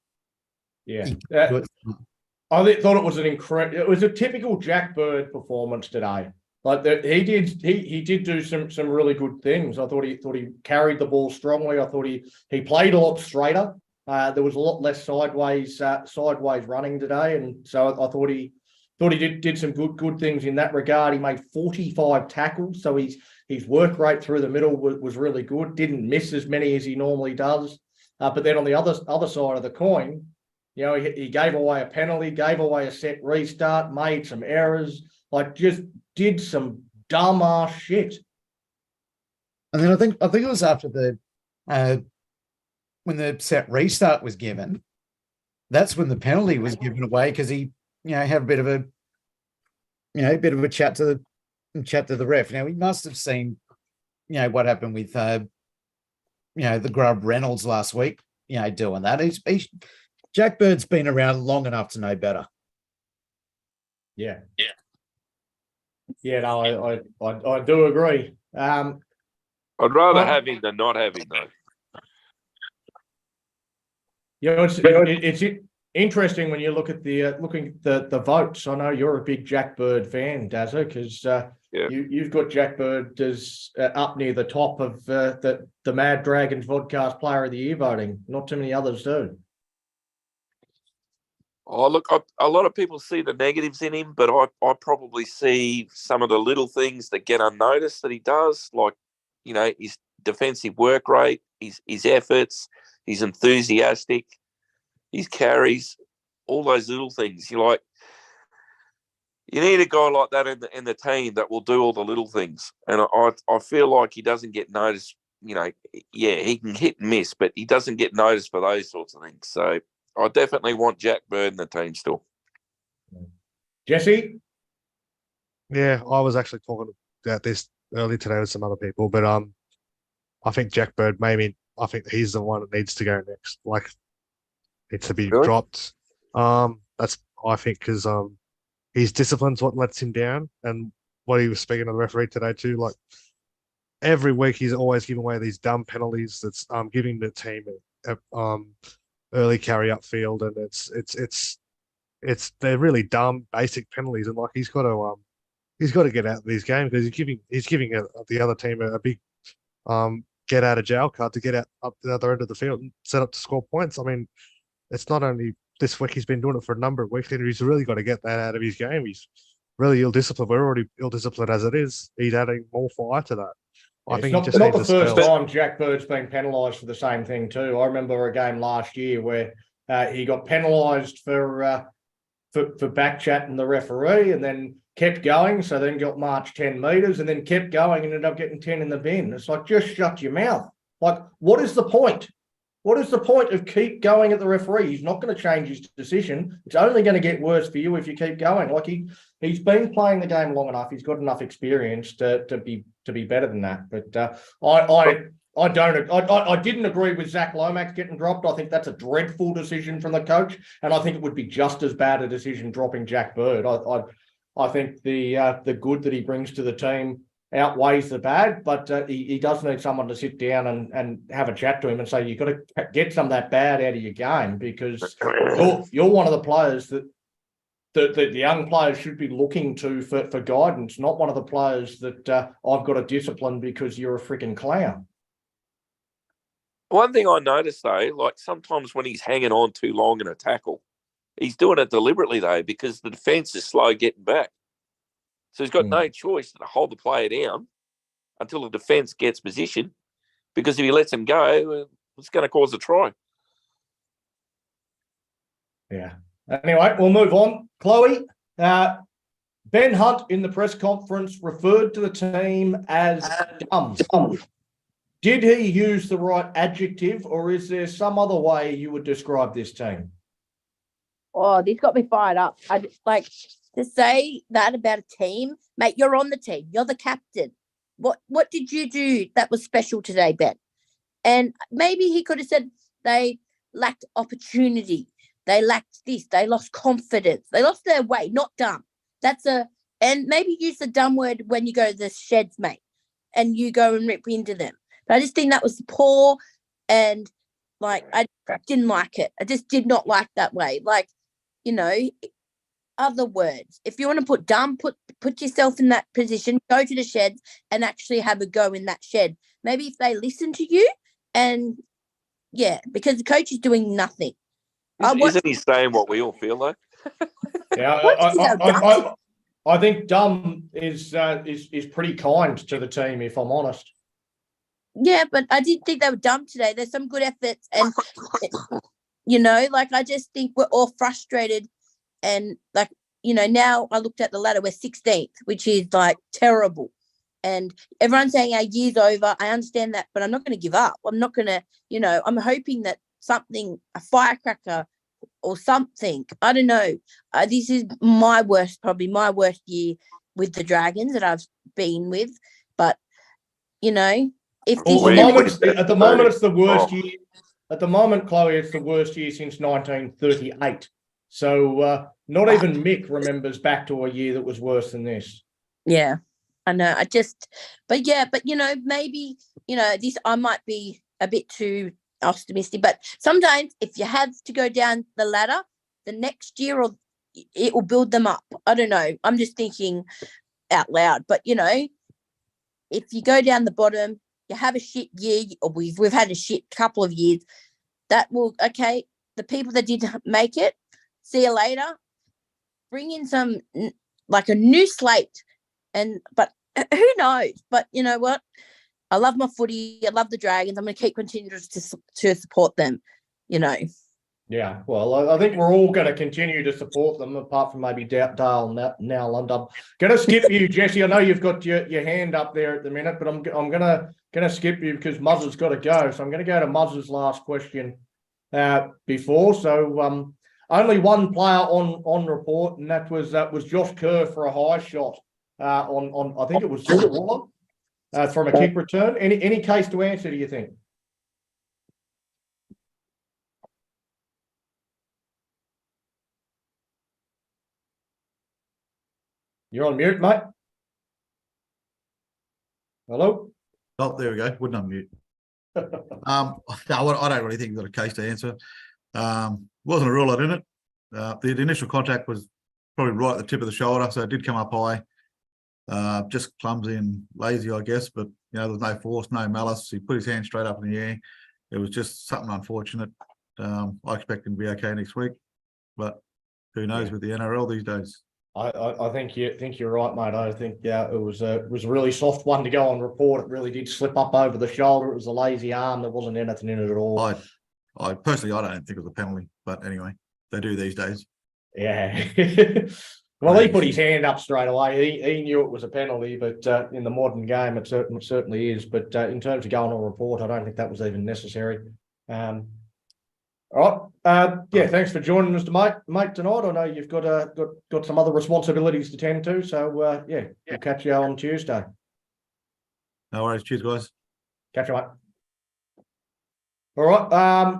Yeah. I thought it was it was a typical Jack Bird performance today. Like he did do some really good things. I thought he carried the ball strongly. I thought he played a lot straighter. There was a lot less sideways running today, and so I thought he did some good things in that regard. He made 45 tackles, so his work rate through the middle was really good. Didn't miss as many as he normally does. But then on the other side of the coin, he gave away a penalty, gave away a set restart, made some errors, like just did some dumb ass shit. And then I think it was after the when the set restart was given, that's when the penalty was given away because he have a bit of a chat to the ref. Now, he must have seen, what happened with, the Grub Reynolds last week, doing that. Jack Bird's been around long enough to know better. Yeah. No, I do agree. I'd rather well- have him than not have him, though. It's interesting when you look at the votes. I know you're a big Jack Bird fan, Dazza, because you've got Jack Bird as up near the top of the Mad Dragons Vodcast Player of the Year voting. Not too many others do. Oh, look, a lot of people see the negatives in him, but I probably see some of the little things that get unnoticed that he does, like, his defensive work rate, his efforts, he's enthusiastic, his carries, all those little things. You need a guy like that in the team that will do all the little things. And I feel like he doesn't get noticed. He can hit and miss, but he doesn't get noticed for those sorts of things. So I definitely want Jack Bird in the team still. Jesse? Yeah, I was actually talking about this earlier today with some other people, but I think Jack Bird I think he's the one that needs to go next. Like, needs to be dropped. That's I think because his discipline's what lets him down, and what he was speaking to the referee today too. Like, every week he's always giving away these dumb penalties that's giving the team early carry upfield, and it's they're really dumb basic penalties, and like he's got to get out of these games because he's giving the other team a big get out of jail card to get out up the other end of the field and set up to score points. I mean, it's not only this week, he's been doing it for a number of weeks, and he's really got to get that out of his game. He's really ill-disciplined. We're already ill-disciplined as it is. He's adding more fire to that. I think it's not the first time Jack Bird's been penalised for the same thing too. I remember a game last year where he got penalised for back chatting the referee, and then kept going. So then got marched 10 metres, and then kept going and ended up getting 10 in the bin. It's like, just shut your mouth. Like, what is the point? What is the point of keep going at the referee? He's not going to change his decision. It's only going to get worse for you if you keep going. Like, he's been playing the game long enough. He's got enough experience to be better than that. But I didn't agree with Zach Lomax getting dropped. I think that's a dreadful decision from the coach, and I think it would be just as bad a decision dropping Jack Bird. I think the good that he brings to the team outweighs the bad, but he does need someone to sit down and have a chat to him and say, you've got to get some of that bad out of your game, because you're one of the players that the young players should be looking to for guidance, not one of the players that I've got to discipline because you're a freaking clown. One thing I noticed, though, like sometimes when he's hanging on too long in a tackle, he's doing it deliberately, though, because the defence is slow getting back. So he's got no choice to hold the player down until the defence gets position, because if he lets him go, it's going to cause a try. Yeah. Anyway, we'll move on. Chloe, Ben Hunt in the press conference referred to the team as dumb. Did he use the right adjective, or is there some other way you would describe this team? Oh, this got me fired up. To say that about a team, mate, you're on the team. You're the captain. What did you do that was special today, Ben? And maybe he could have said they lacked opportunity. They lacked this. They lost confidence. They lost their way, not dumb. And maybe use the dumb word when you go to the sheds, mate, and you go and rip into them. But I just think that was poor, and I didn't like it. I just did not like that way. Other words. If you want to put dumb, put yourself in that position, go to the sheds and actually have a go in that shed. Maybe if they listen to you, and because the coach is doing nothing. Isn't he saying what we all feel like? Yeah, I think dumb is pretty kind to the team, if I'm honest. Yeah, but I didn't think they were dumb today. There's some good efforts, and I just think we're all frustrated, and now I looked at the ladder, we're 16th, which is terrible, and everyone's saying our year's over. I understand that, but I'm not going to give up. I'm not going to, I'm hoping that a firecracker or something. I don't know. This is probably my worst year with the Dragons that I've been with. But if this At the moment, it's the worst Oh. year. At the moment, Chloe, it's the worst year since 1938. So not even Mick remembers back to a year that was worse than this. Yeah, I know. But maybe, this, I might be a bit too optimistic, but sometimes if you have to go down the ladder, the next year it will build them up. I don't know. I'm just thinking out loud, but if you go down the bottom, you have a shit year, or we've had a shit couple of years, that will, okay, the people that did make it, see you later. Bring in some, like a new slate, but who knows? But you know what? I love my footy. I love the Dragons. I'm going to keep continuing to support them. Yeah, well, I think we're all going to continue to support them, apart from maybe Dale now. I'm going to skip you, Jesse. I know you've got your hand up there at the minute, but I'm going to skip you because Muzz's got to go. So I'm going to go to Muzz's last question before. So only one player on report, and that was Josh Kerr for a high shot on I think it was Waller from a kick return. Any case to answer, do you think? You're on mute, mate. Hello? Oh, there we go. Wouldn't unmute. No, I don't really think we've got a case to answer. Wasn't a rule out in it. The initial contact was probably right at the tip of the shoulder, so it did come up high. Just clumsy and lazy, I guess, but there was no force, no malice. He put his hand straight up in the air. It was just something unfortunate. I expect him to be okay next week, but who knows with the NRL these days. I think you're right, mate. I think it was a really soft one to go on report. It really did slip up over the shoulder. It was a lazy arm. There wasn't anything in it at all. I personally, I don't think it was a penalty, but anyway, they do these days. Yeah. Well, he put his hand up straight away. He knew it was a penalty, but in the modern game, it certainly is. But in terms of going on report, I don't think that was even necessary. All right. Thanks for joining us, mate, tonight. I know you've got some other responsibilities to tend to. So we'll catch you on Tuesday. No worries. Cheers, guys. Catch you, mate. All right.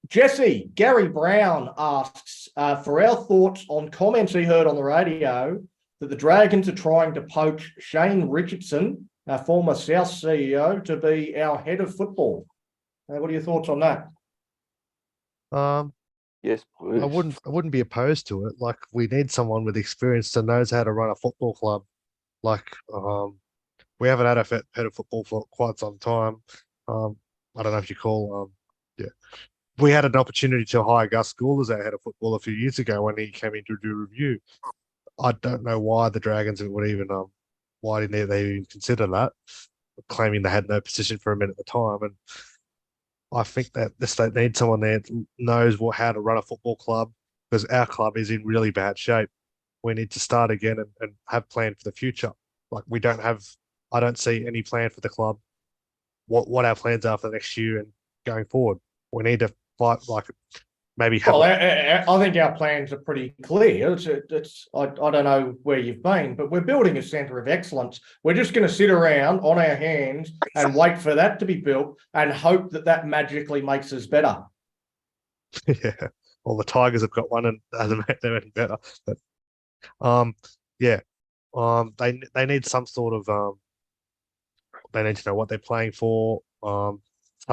Jesse, Gary Brown asks for our thoughts on comments he heard on the radio that the Dragons are trying to poach Shane Richardson, our former South CEO, to be our head of football. What are your thoughts on that? Yes, please. I wouldn't be opposed to it. Like, we need someone with experience that knows how to run a football club. Like, we haven't had a head of football for quite some time. I don't know if you call, we had an opportunity to hire Gus Gould as our head of football a few years ago when he came in to do a review. I don't know why the Dragons would even, why didn't they even consider that, claiming they had no position for him at the time. And I think that the state needs someone there that knows how to run a football club, because our club is in really bad shape. We need to start again and have plan for the future. Like, I don't see any plan for the club, what our plans are for the next year and going forward. We need to fight, like, maybe have. Well, I think our plans are pretty clear. I don't know where you've been, but we're building a centre of excellence. We're just going to sit around on our hands and wait for that to be built and hope that magically makes us better. Yeah. Well, the Tigers have got one and hasn't made them any better. But they need some sort of they need to know what they're playing for, some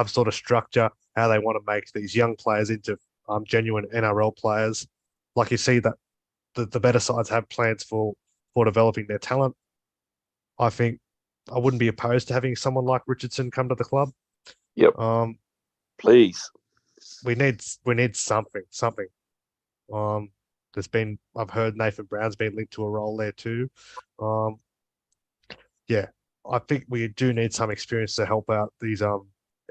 sort of structure, how they want to make these young players into genuine NRL players. Like, you see that the better sides have plans for developing their talent. I think I wouldn't be opposed to having someone like Richardson come to the club. Yep. Please. We need something. I've heard Nathan Brown's been linked to a role there too. I think we do need some experience to help out these.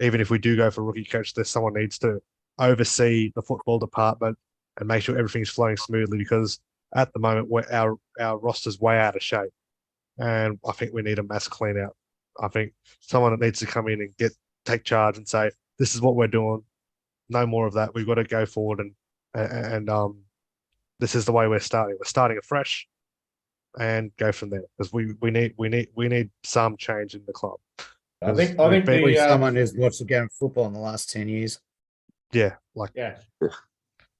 Even if we do go for rookie coach, someone needs to oversee the football department and make sure everything's flowing smoothly, because at the moment our roster's way out of shape, and I think we need a mass clean out. I think someone that needs to come in and take charge and say, this is what we're doing. No more of that. We've got to go forward and and this is the way we're starting. We're starting afresh, and go from there because we need some change in the club. I 'Cause think we've been- Probably someone who's watched the game of football in the last 10 years. yeah, like yeah.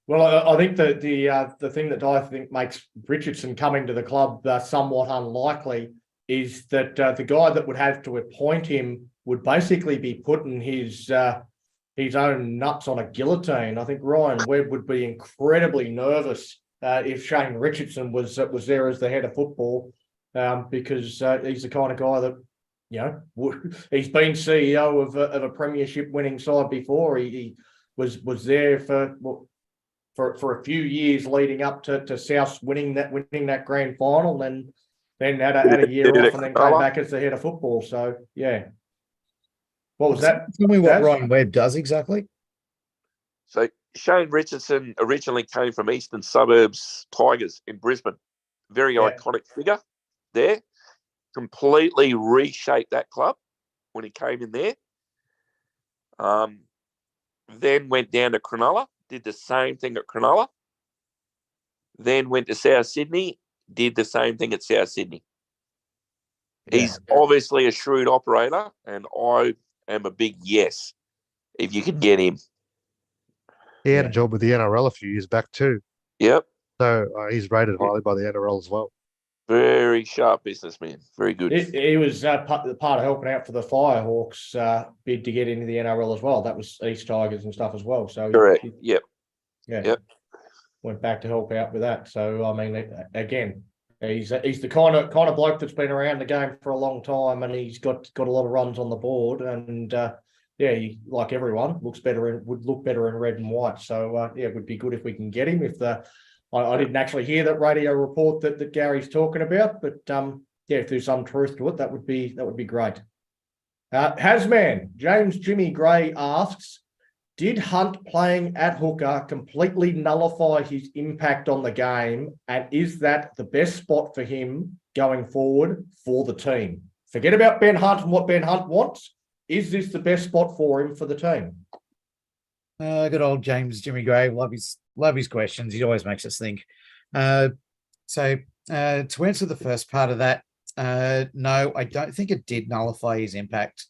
Well, I think the thing that I think makes Richardson coming to the club somewhat unlikely is that the guy that would have to appoint him would basically be putting his own nuts on a guillotine. I think Ryan Webb would be incredibly nervous if Shane Richardson was there as the head of football, because he's the kind of guy that, you know, he's been CEO of a premiership winning side before. He was there for a few years leading up to South winning that grand final, and then had a year off and then came back as the head of football. So yeah. What was that? Tell me what Daz? Ryan Webb does exactly. So Shane Richardson originally came from Eastern Suburbs Tigers in Brisbane. Very iconic figure there. Completely reshaped that club when he came in there. Then went down to Cronulla, did the same thing at Cronulla. Then went to South Sydney, did the same thing at South Sydney. He's obviously a shrewd operator, and I am a big yes if you could get him. he had a job with the NRL a few years back too. Yep. So he's rated highly by the NRL as well. Very sharp businessman. Very good. He was part of helping out for the Firehawks bid to get into the NRL as well. That was East Tigers and stuff as well. So Correct. Yep. Yep. Went back to help out with that. So I mean, again, he's the kind of bloke that's been around the game for a long time, and he's got a lot of runs on the board. And he, like everyone, would look better in red and white. So it would be good if we can get him. I didn't actually hear that radio report that Gary's talking about, but if there's some truth to it, that would be great. Hasman James Jimmy Gray asks, did Hunt playing at hooker completely nullify his impact on the game, and is that the best spot for him going forward for the team? Forget about Ben Hunt and what Ben Hunt wants. Is this the best spot for him for the team? Good old James Jimmy Gray. Love his questions. He always makes us think. To answer the first part of that, no, I don't think it did nullify his impact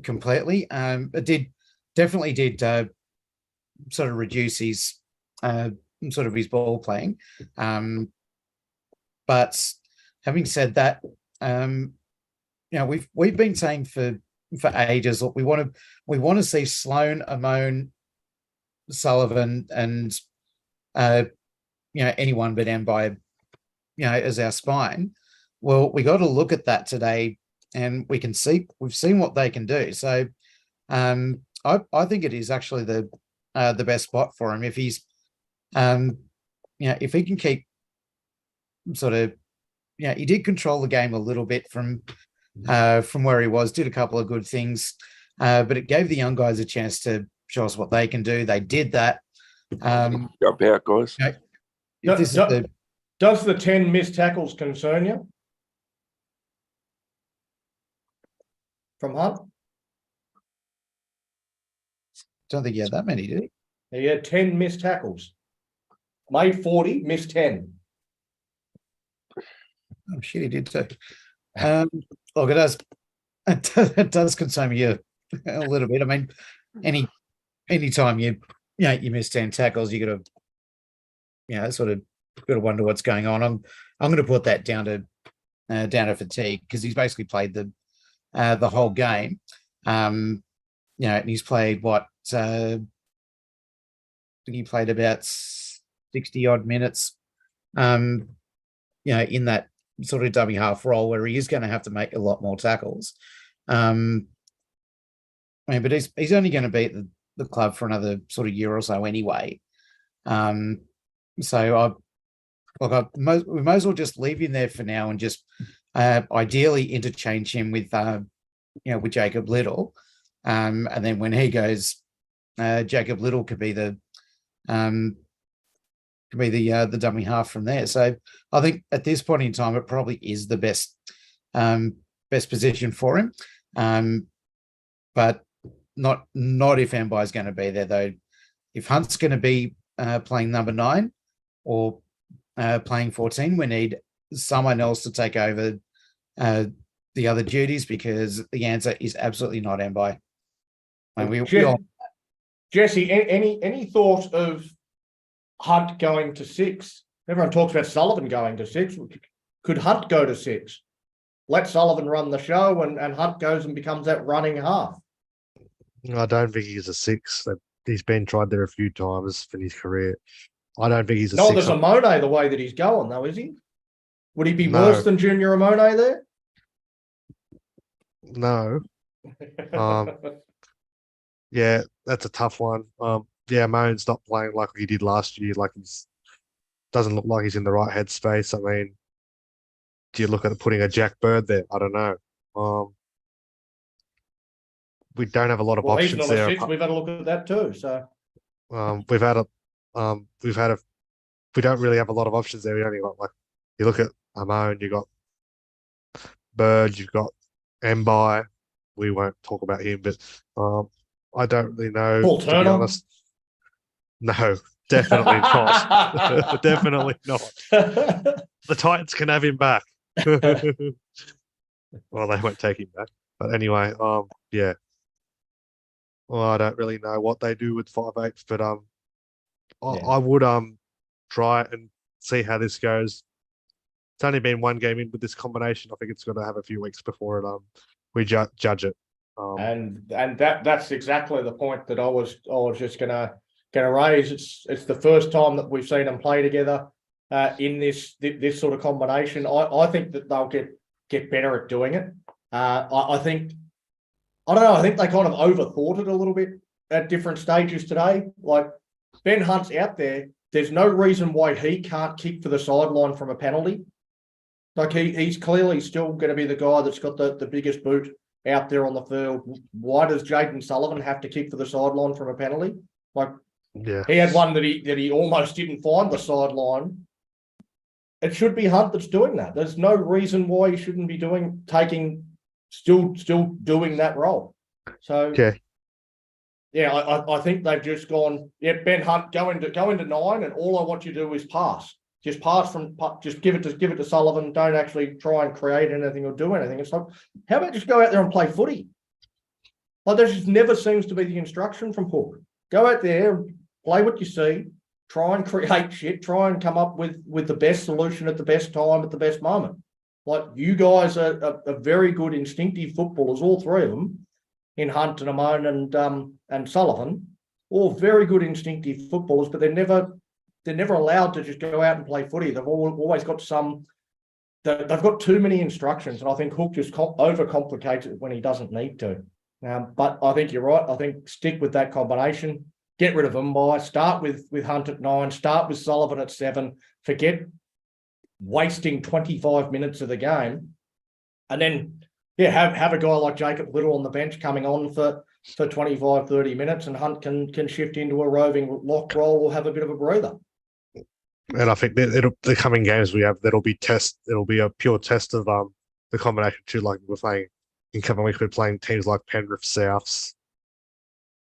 completely. It definitely did sort of reduce his his ball playing. But having said that, we've been saying for ages, look, we want to see Sloan, Amon, Sullivan, and anyone but Ambai, as our spine. Well, we got to look at that today, and we've seen what they can do. So I think it is actually the best spot for him if he's if he can keep he did control the game a little bit from where he was, did a couple of good things, but it gave the young guys a chance to show us what they can do. They did that. Jump out, guys. Does the 10 missed tackles concern you from Hunt? Don't think he had that many, did he? He had 10 missed tackles. Made 40, missed 10. Oh shit, he did too. Look, it does concern me a little bit. I mean, any time you miss 10 tackles, you got to wonder what's going on. I'm going to put that down to fatigue, because he's basically played the whole game. And he's played I think he played about 60 odd minutes. In that sort of dummy half role where he is going to have to make a lot more tackles. But he's only going to be at the club for another sort of year or so anyway. We might as well just leave him there for now and just ideally interchange him with Jacob Little, and then when he goes, Jacob Little could be the dummy half from there. So I think at this point in time, it probably is the best position for him. But not if Ambai is going to be there, though. if Hunt's going to be playing number 9 or playing 14, we need someone else to take over the other duties, because the answer is absolutely not Mbai. And we all, Jesse, any thought of Hunt going to 6? Everyone talks about Sullivan going to 6. Could Hunt go to 6? Let Sullivan run the show, and Hunt goes and becomes that running half. I don't think he's a 6. He's been tried there a few times in his career. I don't think he's a 6. Not there's Amone the way that he's going, though, is he? Would he be No. worse than Junior Amone there? No. Yeah, that's a tough one. Yeah, Moan's not playing like he did last year. Like doesn't look like he's in the right headspace. I mean, do you look at putting a Jack Bird there? I don't know. We don't have a lot of Well, he's options not a there. 6. We've had a look at that too. So we don't really have a lot of options there. We only got, like, you look at Amon, you got Bird, you've got Mbai. We won't talk about him, but I don't really know. Paul to be Turner? honest. No, definitely not. Definitely not. The Titans can have him back. Well, they won't take him back. But anyway, yeah. Well, I don't really know what they do with 5'8", but I would try and see how this goes. It's only been one game in with this combination. I think it's going to have a few weeks before it we judge it. And that's exactly the point that I was just gonna raise. It's the first time that we've seen them play together in this sort of combination. I think that they'll get better at doing it. I think, I don't know, I think they kind of overthought it a little bit at different stages today. Like, Ben Hunt's out there. There's no reason why he can't kick for the sideline from a penalty. Like, he's clearly still going to be the guy that's got the biggest boot out there on the field. Why does Jaden Sullivan have to kick for the sideline from a penalty? Like, yeah, he had one that he almost didn't find the sideline. It should be Hunt that's doing that. There's no reason why he shouldn't be still doing that role. So okay. Yeah, I think they've just gone, yeah, Ben Hunt, go into 9, and all I want you to do is pass. Just pass just give it to Sullivan. Don't actually try and create anything or do anything. It's like, how about just go out there and play footy? Like, that just never seems to be the instruction from Hook. Go out there, play what you see, try and create shit, try and come up with the best solution at the best time, at the best moment. Like, you guys are very good instinctive footballers, all three of them, in Hunt and Amon and Sullivan, all very good instinctive footballers, but they're never allowed to just go out and play footy. They've always got they've got too many instructions, and I think Hook just overcomplicates it when he doesn't need to. But I think you're right. I think stick with that combination. Get rid of Mbai. Start with Hunt at 9. Start with Sullivan at 7. Forget wasting 25 minutes of the game, and then have a guy like Jacob Little on the bench coming on for 25, 30 minutes, and Hunt can shift into a roving lock role or have a bit of a breather. And I think that the coming games we have, it'll be a pure test of the combination too. Like, we're playing in a couple of weeks, we're playing teams like Penrith, Souths,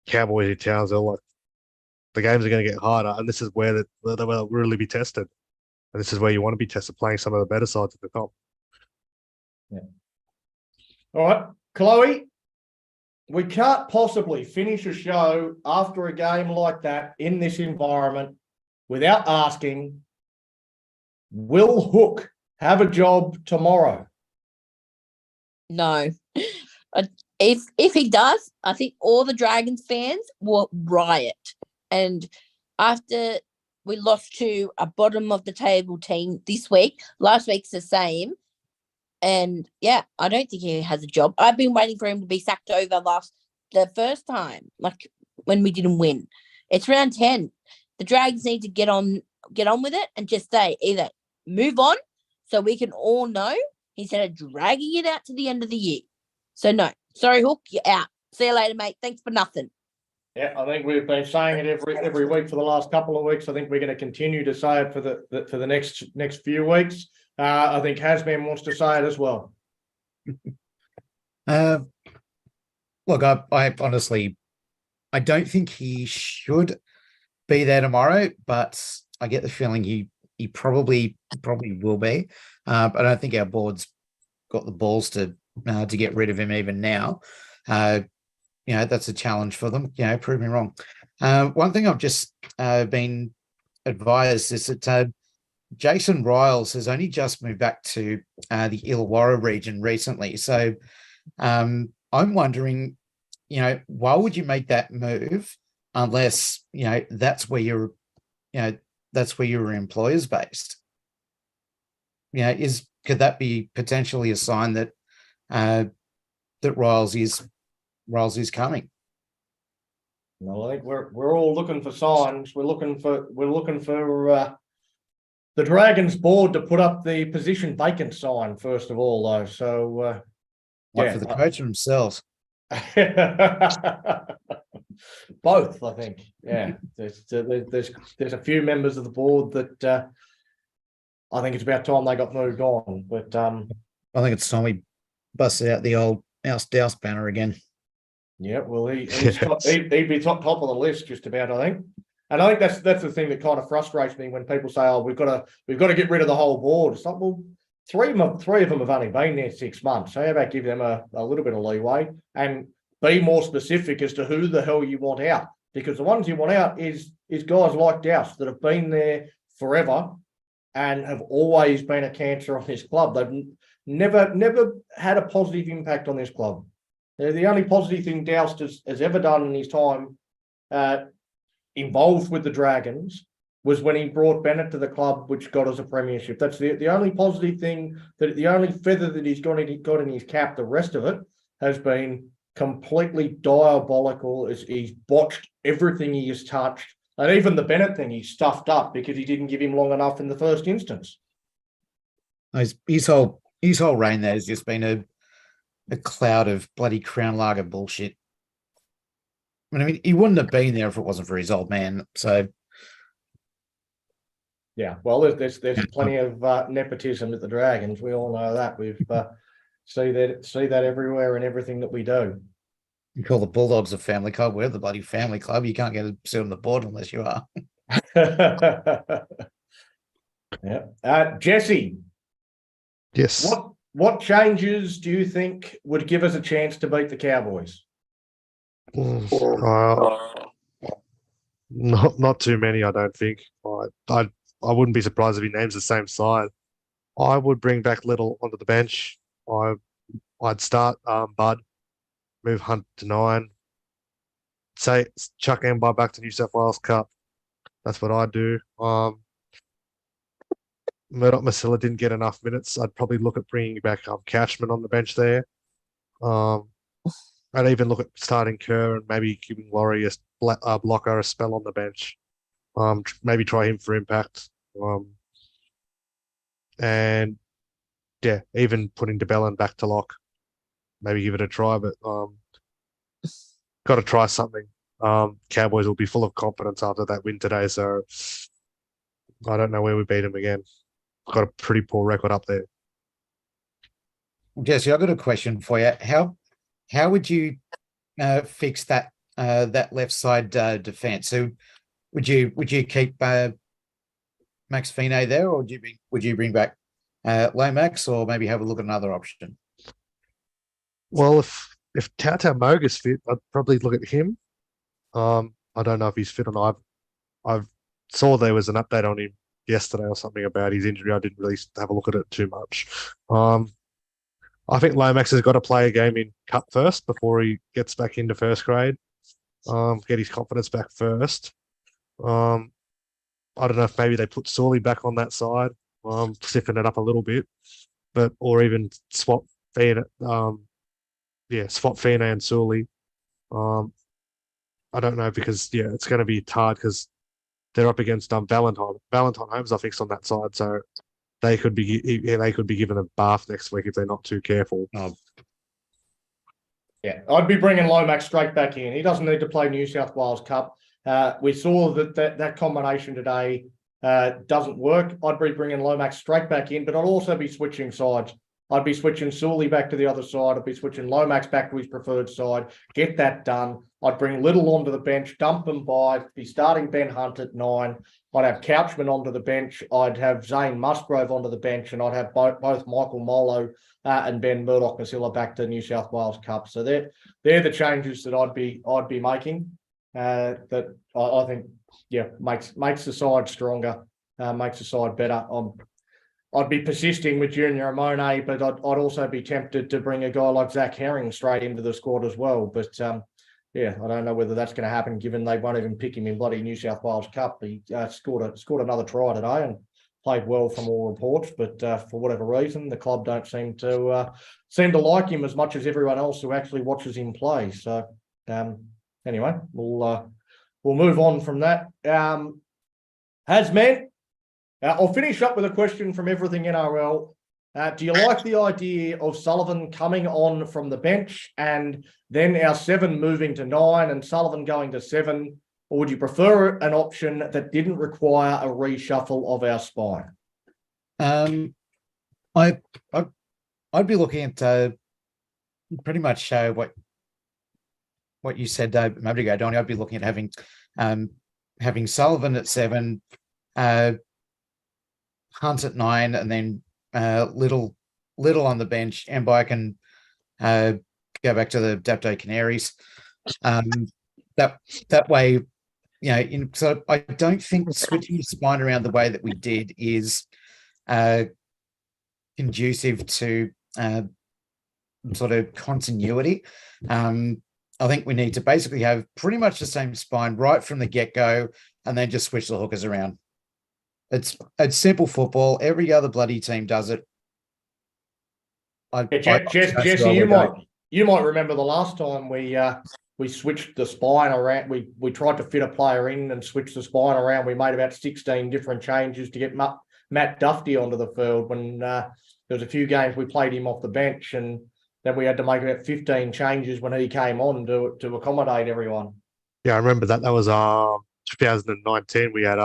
Cowboys, and Townsville. Like, the games are going to get harder, and this is where they'll really be tested. And this is where you want to be tested, playing some of the better sides of the comp. Yeah. All right, Chloe, we can't possibly finish a show after a game like that in this environment without asking, will Hook have a job tomorrow? No. If he does, I think all the Dragons fans will riot. And after we lost to a bottom of the table team this week, last week's the same. And yeah, I don't think he has a job. I've been waiting for him to be sacked over the first time, like when we didn't win. It's round 10. The Dragons need to get on with it and just say either move on so we can all know instead of dragging it out to the end of the year. So no, sorry, Hook, you're out. See you later, mate. Thanks for nothing. Yeah, I think we've been saying it every week for the last couple of weeks. I think we're going to continue to say it for the next few weeks. I think Hasman wants to say it as well. Look, I honestly, I don't think he should be there tomorrow, but I get the feeling he probably will be. But I don't think our board's got the balls to get rid of him even now. That's a challenge for them. Prove me wrong. One thing I've just been advised is that Jason Riles has only just moved back to the Illawarra region recently. So I'm wondering, why would you make that move unless, that's where your employer's based? Could that be potentially a sign that that Riles is coming? Well, I think we're all looking for signs. We're looking for the Dragons board to put up the position vacant sign first of all, though. So For the coach themselves. Both, I think. Yeah, there's a few members of the board that I think it's about time they got moved on. But I think it's time we busted out the old House Douse banner again. Yeah, well, he'd be top of the list just about, I think. And I think that's the thing that kind of frustrates me when people say, "Oh, we've got to get rid of the whole board." It's like, well, three of them have only been there 6 months. So how about give them a little bit of leeway and be more specific as to who the hell you want out? Because the ones you want out is guys like Douse that have been there forever and have always been a cancer on this club. They've never had a positive impact on this club. They're the only positive thing Douse has ever done in his time involved with the Dragons was when he brought Bennett to the club, which got us a premiership. That's the only positive thing, the only feather that he's got in his cap. The rest of it has been completely diabolical. He's botched everything he has touched. And even the Bennett thing, he stuffed up because he didn't give him long enough in the first instance. His whole reign there has just been a cloud of bloody Crown Lager bullshit. I mean, he wouldn't have been there if it wasn't for his old man. So, yeah, well, there's plenty of nepotism at the Dragons. We all know that. We've see that everywhere in everything that we do. You call the Bulldogs a family club. We're the bloody family club. You can't get a seat on the board unless you are. Yeah, Jesse. Yes. What changes do you think would give us a chance to beat the Cowboys? Not too many, I don't think. I wouldn't be surprised if he names the same side. I would bring back Little onto the bench. I'd start Bud, move Hunt to 9. Say chuck Ambar back to New South Wales Cup. That's what I'd do. Murdoch Masilla didn't get enough minutes. I'd probably look at bringing back Couchman on the bench there. I'd even look at starting Kerr and maybe giving Laurie a blocker a spell on the bench. Maybe try him for impact. And yeah, even putting DeBellin back to lock. Maybe give it a try, but got to try something. Cowboys will be full of confidence after that win today, so I don't know where we beat them again. Got a pretty poor record up there. Jesse, I've got a question for you. How would you fix that left side defense? So would you keep Max Fine there, or would you bring back Lomax, or maybe have a look at another option? Well, if Tau Moga's fit, I'd probably look at him. I don't know if he's fit or not. I've saw there was an update on him yesterday or something about his injury. I didn't really have a look at it too much. I think Lomax has got to play a game in Cup first before he gets back into first grade. Get his confidence back first. I don't know if maybe they put Sully back on that side, stiffen it up a little bit, or even swap Fina, swap Fina and Sully. I don't know because it's going to be hard because they're up against Valentine. Valentine Holmes are fixed on that side, so they could be given a bath next week if they're not too careful. Yeah, I'd be bringing Lomax straight back in. He doesn't need to play New South Wales Cup. We saw that combination today doesn't work. I'd be bringing Lomax straight back in, but I'd also be switching sides. I'd be switching Sully back to the other side. I'd be switching Lomax back to his preferred side. Get that done. I'd bring Little onto the bench, dump him by, be starting Ben Hunt at 9. I'd have Couchman onto the bench. I'd have Zane Musgrove onto the bench, and I'd have both Michael Molo and Ben Murdoch-Masila back to New South Wales Cup. So they're the changes that I'd be making. That I think, makes the side stronger, makes the side better. I'd be persisting with Junior Amone, but I'd also be tempted to bring a guy like Zach Herring straight into the squad as well. But I don't know whether that's going to happen, given they won't even pick him in bloody New South Wales Cup. He scored another try today and played well from all reports, but for whatever reason, the club don't seem to like him as much as everyone else who actually watches him play. So anyway, we'll move on from that. Hasman. I'll finish up with a question from Everything NRL. Do you like the idea of Sullivan coming on from the bench and then our 7 moving to 9 and Sullivan going to 7? Or would you prefer an option that didn't require a reshuffle of our spine? I'd be looking at pretty much what you said a moment ago, Donnie. I'd be looking at having Sullivan at 7, Hunt at 9, and then Little on the bench, and I can go back to the Dapto Canaries. That way, so I don't think switching the spine around the way that we did is conducive to sort of continuity. I think we need to basically have pretty much the same spine right from the get-go, and then just switch the hookers around. It's simple football. Every other bloody team does it. Jesse, you might remember the last time we switched the spine around. We tried to fit a player in and switch the spine around. We made about 16 different changes to get Matt Duffy onto the field. When there was a few games we played him off the bench, and then we had to make about 15 changes when he came on to accommodate everyone. Yeah, I remember that. That was 2019. We had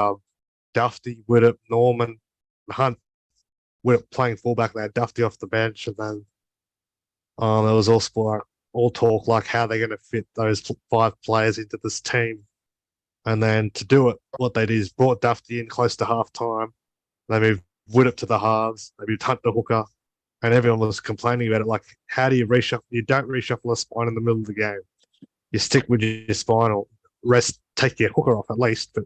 Dufty, Widdop, Norman, Hunt, Widdop playing fullback. They had Dufty off the bench, and then there was all talk like how they're going to fit those 5 players into this team. And then to do it, what they did is brought Dufty in close to half time. They moved Widdop to the halves. They moved Hunt to hooker, and everyone was complaining about it. Like, how do you reshuffle? You don't reshuffle a spine in the middle of the game. You stick with your spine, or take your hooker off at least, but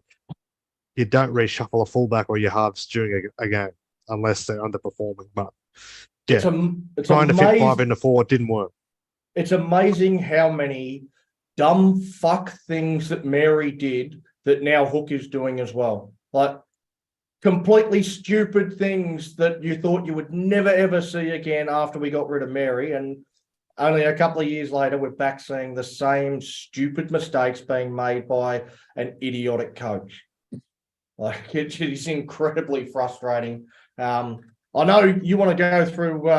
you don't reshuffle a fullback or your halves during a game unless they're underperforming. But yeah, trying to fit 5 into 4 didn't work. It's amazing how many dumb fuck things that Mary did that now Hook is doing as well. Like, completely stupid things that you thought you would never, ever see again after we got rid of Mary. And only a couple of years later, we're back seeing the same stupid mistakes being made by an idiotic coach. Like, it is incredibly frustrating. I know you want to go through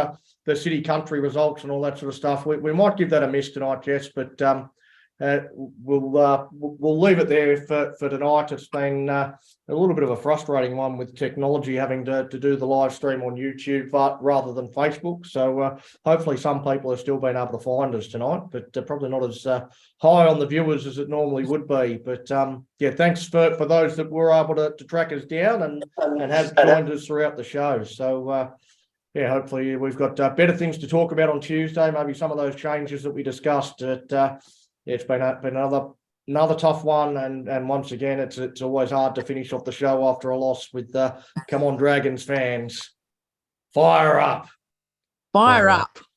the city country results and all that sort of stuff. We might give that a miss tonight, Jess, but we'll leave it there for tonight. It's been a little bit of a frustrating one with technology, having to do the live stream on YouTube rather than Facebook. So hopefully some people have still been able to find us tonight, but probably not as high on the viewers as it normally would be. But thanks for those that were able to track us down and have joined us throughout the show. So hopefully we've got better things to talk about on Tuesday. Maybe some of those changes that we discussed. It's been another tough one, and once again, it's always hard to finish off the show after a loss with come on Dragons fans, fire up.